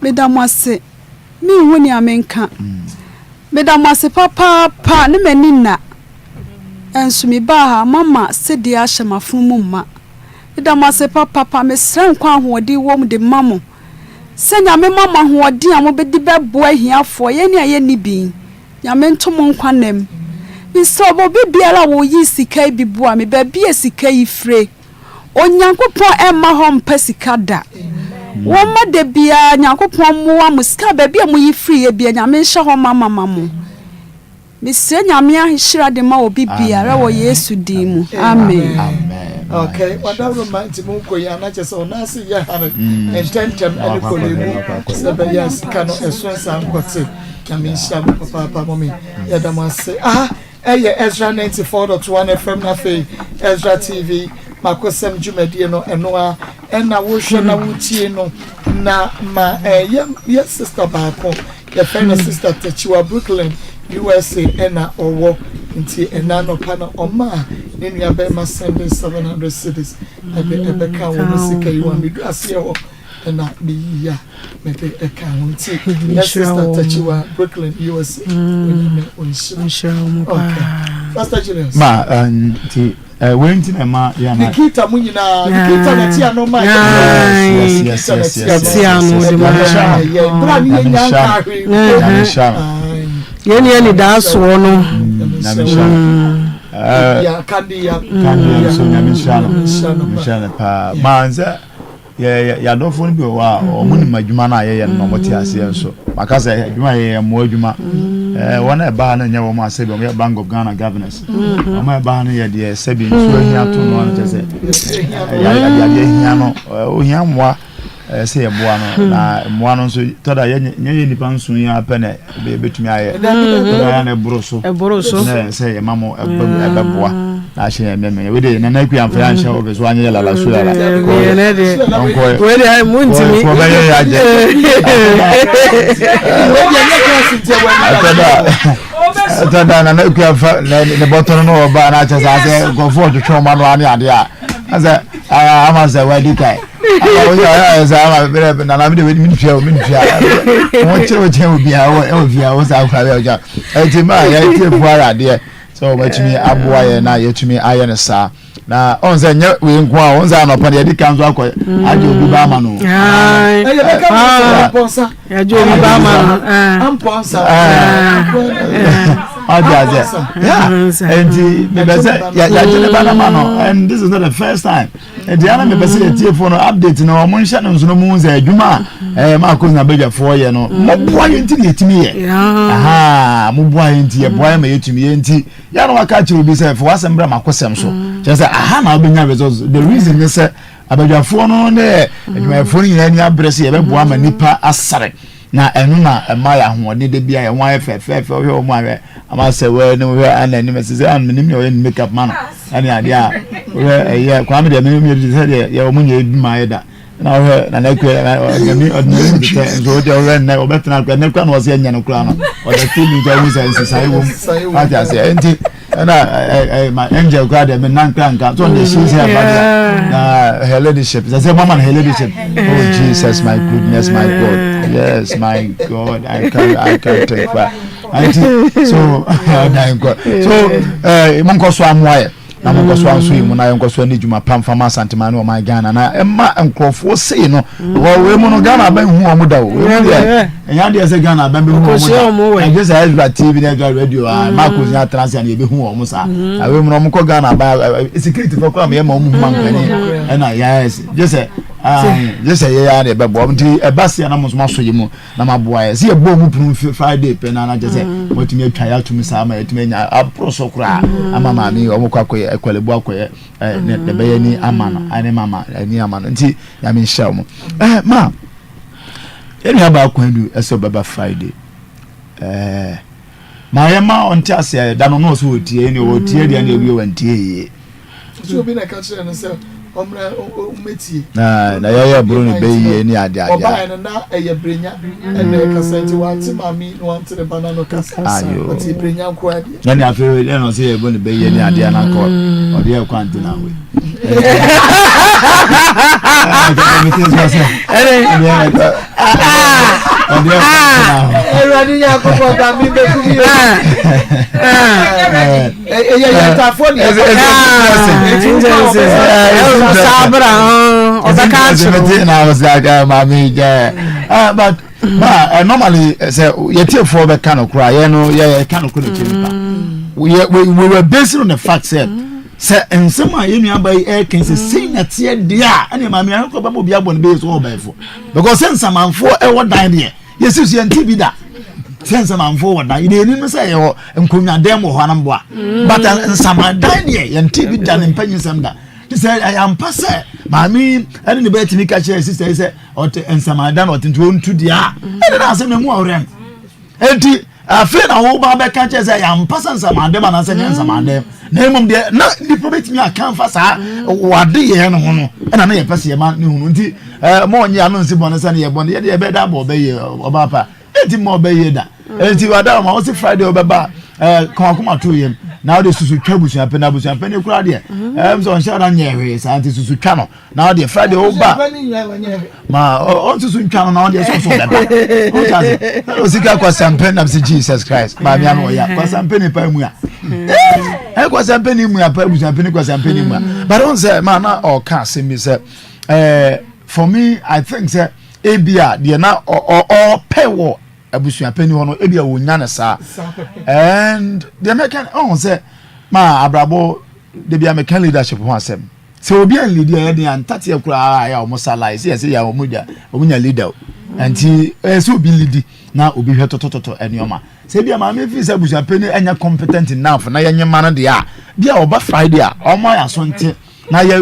me damo ase me woni amenka me damo ase papa ne manina enso me ba ha mama se de ahye mafumu ma me damo ase papa me sran kwa ahodi wo mu de mamo se nyame mama ahodi a mo bedi bebo ahiafo ye ne aye ni bi nyame ntom nkwanem mi so bo bibiara wo yi sika bibu a me ba bia sika yi fre onyankopon emma ho mpa sika da wo ma de bia nyankopon mo wa musika ba bia mo yi free ye bia nyame hye ho mama mamo mi se nyame ahira de ma obi biara wo Yesu di mu amen okay wada romanti mu ko ya na chese ona se ya hare ententem ele ko le mu se ba ya sika no eso san kwate nyame hye papa mommy ya da mo se Ezra 94.1 FM na fe Ezra TV M'akosem jumedie no enoa ena wo hwe na wo tie no na ma ye sister baako ye friend sister Techiwa Brooklyn USA ena owo nti ena no pana oma ne nua be ma send 700 cities ebe ka wo musika yi wa me do ase ho ena bi ya me be ka wo nti yes sister Techiwa Brooklyn USA okay Pastor Julius ma nti wenti na ma ya na Nikita munyina Nikita na tia no ma yes tia no de ma bra ni nya yeni da so no ya kandi so nyamisha pa manza ya do fo ni bi wa o mu ni madwuma na ye no mo ti ase enso makasa adwuma ye mo adwuma wona ba na nya wo mo ase bi o Bank of Ghana governors o ma ba na ye de sebi nso hia to no na tese ya hia no o hia moa say a boano na one so tada ye nipa nso ya pene betumi aye na ebroso say mamo ebeboa na hye me we dey na naku amfa ya hye obeso anye la so la we dey wontumi ko be ya je tada na naku amfa na botoro no oba na cha say go for to choma no ane ade a asa ama say we di kai asa ama na na me dey mi fia won chere obi a wo sa kwa be oja enti ma ya tie fuara ade so watching aboa ye na yetumi aye ne sa na onze nye we nko a onze anopa de kan zo akoye aje obi ba ma no ya jo obi ba ma no amponsa aje and me be say ya je ba na ma no and this is not the first time and the other me be say tie phone update na o mo nhya no nso no mu nze adwuma Maa Akos na beja for ye no mo boa ye nti yetimi ye aha mo boa ye nti ye boa ma yetimi ye nti ya no waka chi obi say for wasembra makosem so je say aha na obenya results the reason is say abeja for no ne adwuma for ni na ni abrese ye be boa ma nipa asare na enu na ema ya hoɔden de bia ye wan efefe o hwe o mu ahwe ama say we no hwe anani mesese an nim ye makeup man ani ade a we ye kwa me de me me say de ye o mu nye eduma ye da na na na ku na mi ordinary bit so de o na o betena ku na ku na o se nya no kura no o da feeling to we say sai wo aja say enti na my angel god me nan kranka so the she say about na her leadership say mama her leadership oh Jesus my goodness my God yes my God I can take back so so mon ko so amoye na mo ko so anso yi mu na yon ko so ni djuma pam fama santima na o my Ghana na emma enkrofo sei no we mu no Ghana ban hu o mu da o we mu de enya de se Ghana ban be hu o mu da just Ezra TV na Ezra radio Maa Akos na trans and ye be hu o mu sa we mu no mo ko Ghana ba security for kwa me ma mu man kwani na yes just ye ya na be bo mti e basia na mo so yi mu na maboa ye se ye bo mu punu Friday pe na just motumi atwa ya tumi sa ma yetumi nya aproso kura ama ma mi o mo kwa ekwalebu akoye ne be ni amano ane mama ni amano nti ya me hia mo ma eni aba akwadu eso baba Friday ma ye ma onti ase da no no so otie ni otie dia na ebi wantie ye so bi na ka chere no se omra umeti na ya bro ni be ye ni ade oba na eye brenya ene kasenti wanti mami no wanti ne banana kasa ati brenya ko ade na ni afere e no se ye bo ni be ye ni ade na ko ode e kwanti na we Erani ya ko ga mi be ku bi ya ta phone sabra o da ka na was like mami but normally say yetie for be kan okra ye no ye kan okra chimpa we were based on the fact said say nsem a ye nua bai e kan say sei na tie dia ene mami an ko ba mo bia bon be so obaifo because sensamanfo e wo dan de yesu ye nti bi da sensamanfo wo dan ide ni say ye nkonwa dem ho anamboa but nsamadan de ye nti bi da ne mpanyin sam da say I am passe mami ene ne be timi ka share sister say ote nsamadan ote ntu dia ene na say me mu awrem enti afi na wo ba be ka che say am passe nsamadan na say nsamadan na emom de na di probate me akan fa sa wade ye no ho no ena na ye passe ye ma ne hu nti mo onye anu nsi bon sa ne ye bon ye de be da bo be ye oba pa enti mo be ye da enti wada ma wo si Friday obeba kan akoma to ye na de susu twa busuan pe ne kura de so on share na yewe sa anti susu twa no na de Friday oba ma on susu twa no na de so beba o chaze o sika kwa sampe na bi Jesus Christ ma mi anu ya kwa sampe ni pa mu ya kwa sampe ni mu ya pa busuan pe ni kwa sampe ni mu ya but on say ma na o ka se mi say for me I think say ebia de na o pewo abusuan pani hono ebia wonya ne sa and the American say ma abrabo de bia American leadership ho asem so obi an leader ya de antate akura ya o musala say ya o munya leader anti so obi lead na obi hwetotototo enioma say bia ma me fi say abusuan pani anya competent enough na yenye ma no de a bia oba Friday a o ma ya so nte na ya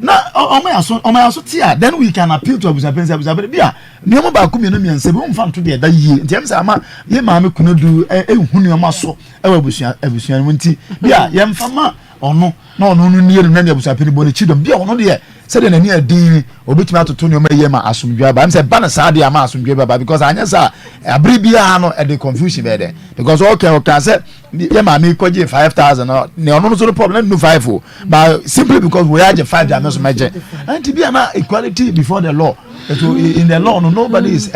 na ọmọ yaso tia then we can appeal to abusapense bia nneọma ba ko mienu miense bi mfa nto de da yie nti em say ama ye maame kuno du ehunu nneọma so ewa abusuan mu nti bia ye mfa ma ono na ono no nie na abusapeni bo ne chidom bia ono de said na ni adin obetumi atoto nneọma ye ma asomdwa ba em say ba na saa de ama asomdwa ba because anya sa abri bia no e de confusion be there because okay say ye maame ko je 5000 ne ono no so problem no 5 but simply because we are 5 that so meje and bia na equality before the law in the law no nobody is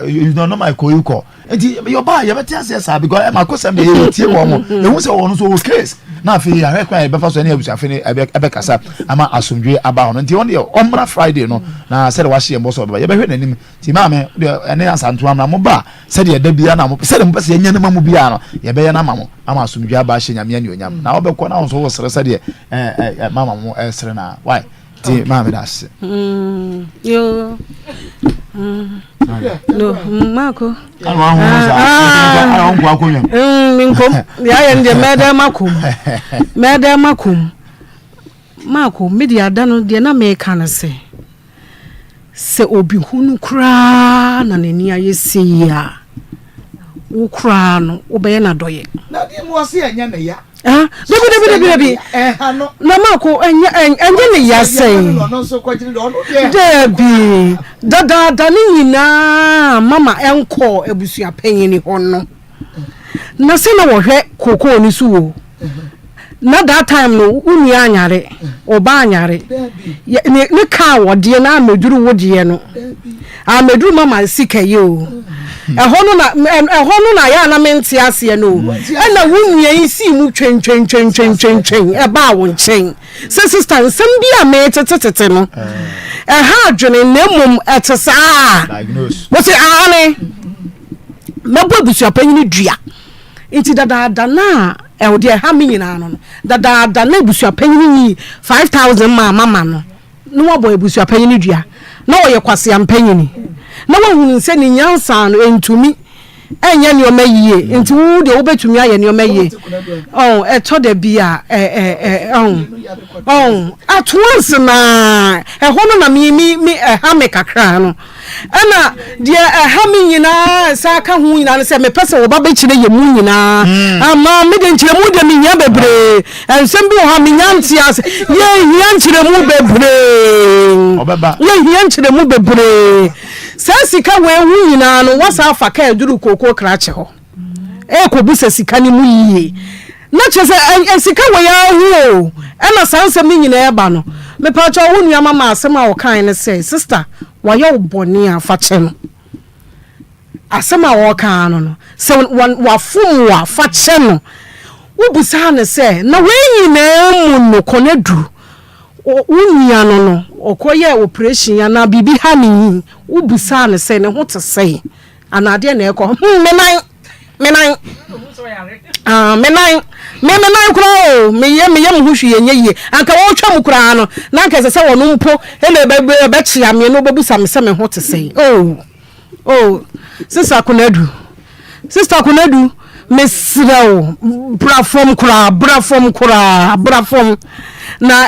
you don't know my koyuko enti your ba ye betia say because Maa Akosem dey tie wo mo e hu say wo no so case na afi ya rekwa e befa so na abusuafe ne ebe kasa ama asomdwe aba ho nti on the omra Friday no na said wa hye mboso ba ye behwe nanim ti maame ene asanto amna mo ba said ye da bia na mo said mo pese ye nyane mamu bia no ye be ye na mamo ama asomdwe aba hye nyame ani onyam na obekọ na so wo sere said ye mama mo sere na why ti maame das yo no mako minkom ya yende meda makum mako media dano de na me kan se obi hunu kra na nani ayesi ya wo kra no obeye na doye na di mo se anya na ya debi na mako enye ne yasei debi dada ni nyina mama enko ebusua panyini hono na se na wo hwe koko ni suwo na that time no unu anyare oba anyare ne ka wode na ameduru wodie no ameduru mama sikaye o ehonu na ya na mente ase no na wunua isi mu twen e ba wo nchen se sister nsem bia me tetetete no ha adwene na mum etesa wo se ane mabo busua panyini dua inti dada na ode ha me nyina no dada na busua panyini 5000 mama no wo boy busua panyini dua na wo ye kwase ampanyini na wo nse ni nyansa no entumi enya ni omayiye enti wo de wo betumi aye ni omayiye eto de bia at once na hono na mi ha me kakra no ana de ha me nyina sa ka hu nyina se me pese wo ba be kire ye mu nyina ama me de nkire mu de me nya bebre ensem bi ha me nyanti ase ye hia nkire mu bebre obeba ye hia nkire mu bebre sika we hu nyina no wasa afa ka eduru koko krache ho ko busa sika ni mu yiye na chese sika we ya hu e na sanse mi nyina e ba no me pa cho hu nua mama asema o kan ne say sister wa ye oboni afa che no asema wo kan no se wa fum wa fa che no wo busa ne say na we nyina mu no konedu unia no okoye operation ya na bibi ha ni ubusa ne se ne ho te sei anade na ekọ menan kro meye mu hwehwe yenye yie anka wo twa mu kra no na anka se wono mpo ele be chia me no bebusa me se me ho te sei sister konadu mesrao brafom kura na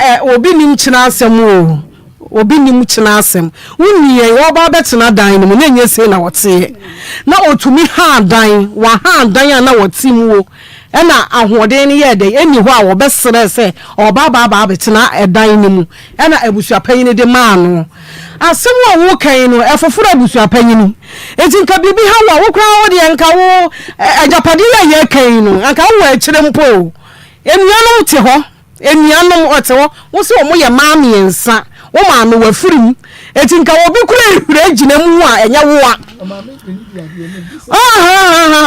Obinim china asem unnie wo ba betena dan mu na nye se na wote na otumi ha dan na wote mu e na ahoden ye de eni ho a wo besere se oba ba betena edan ni mu e na abusua panyini de ma no asem wo kan no efoforo abusua panyini enti nka bibi ha wo kra wo de nka wo Agyapade ye kan no nka wo akire mpo enuanom te ho enuanom ote ho wo se wo ye maami ensa wo maami wafurim enti nka wo bi kura ehura gina mu a enya wo a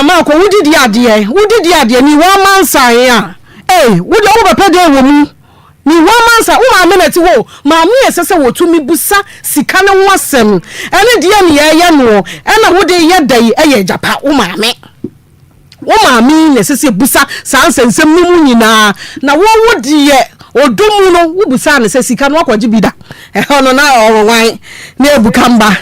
Mako wudidi ade ni wa mansa ya wudi wo bepede wo mu ni wa mansa wo maami na ti wo maami esese wo tumi busa sika ne ho asem ene de ne ye no ena wudi ye dai eye japa wo maami na sese busa sansensem mu nyina na wo wodi ye odomu no wubusa ne se sika no akwaji bida no na owan na ebukamba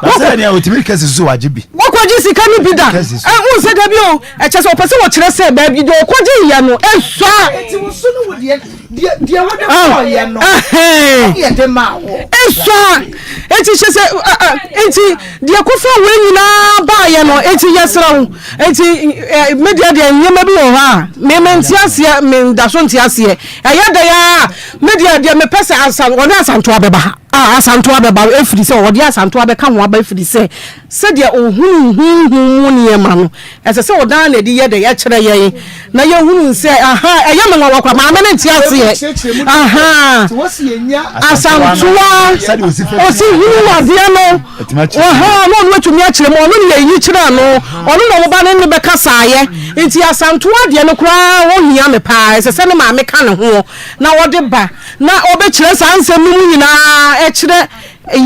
asa ne otimi kase so wajibi wakwaji sika ni bida un se da bi o e che so pese wo kire se ba bi do kwaji ya no eswa enti wo so no wo de wode ko ye no ye de ma wo eswa enti che se enti de kofa we nyina ba ye no enti yesra wo enti media de nyema bi wo ha me ntiase me da so ntiase ya da ya media de me pese asan wona asanto abeba asanto abeba efiri se wode asanto abeka ho aba efiri se de ohunu ne ma no ese se wodan na di ye de ye kire ye na ye hunu se eya me nwa kwa ma me ntiase to wasi enya asanto osi hunu wade no no no atumi akire mo no ne yi kire no ono no ba ne be kasa ye nti asanto ade no kura wo hia me pa ese se ne ma me ka ne ho na wode ba na obekire sanse mu nyina e kire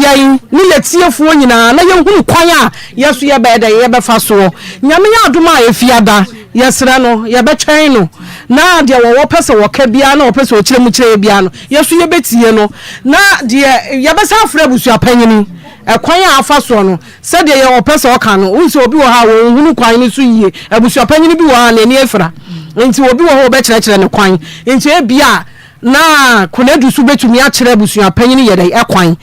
yayin ni letiefuo nyina na yehunu kwan a yeso ye beda ye befa so nyame ya adoma a efiada yesra no ye betwen no na de wo pese wo ka bia na wo pese wo kire mu kire bia no yeso ye betie no na de ye besa afra busu apanyini ekwan a afa so no se de ye wo pese wo ka no unse obi wo ha wo hunu kwan ni so yie abusu apanyini bi wo ha na ni efra nti obi wo ho be kire ne kwan nti e bia na konedu su betumi a kire busu apanyini ye dai ekwan na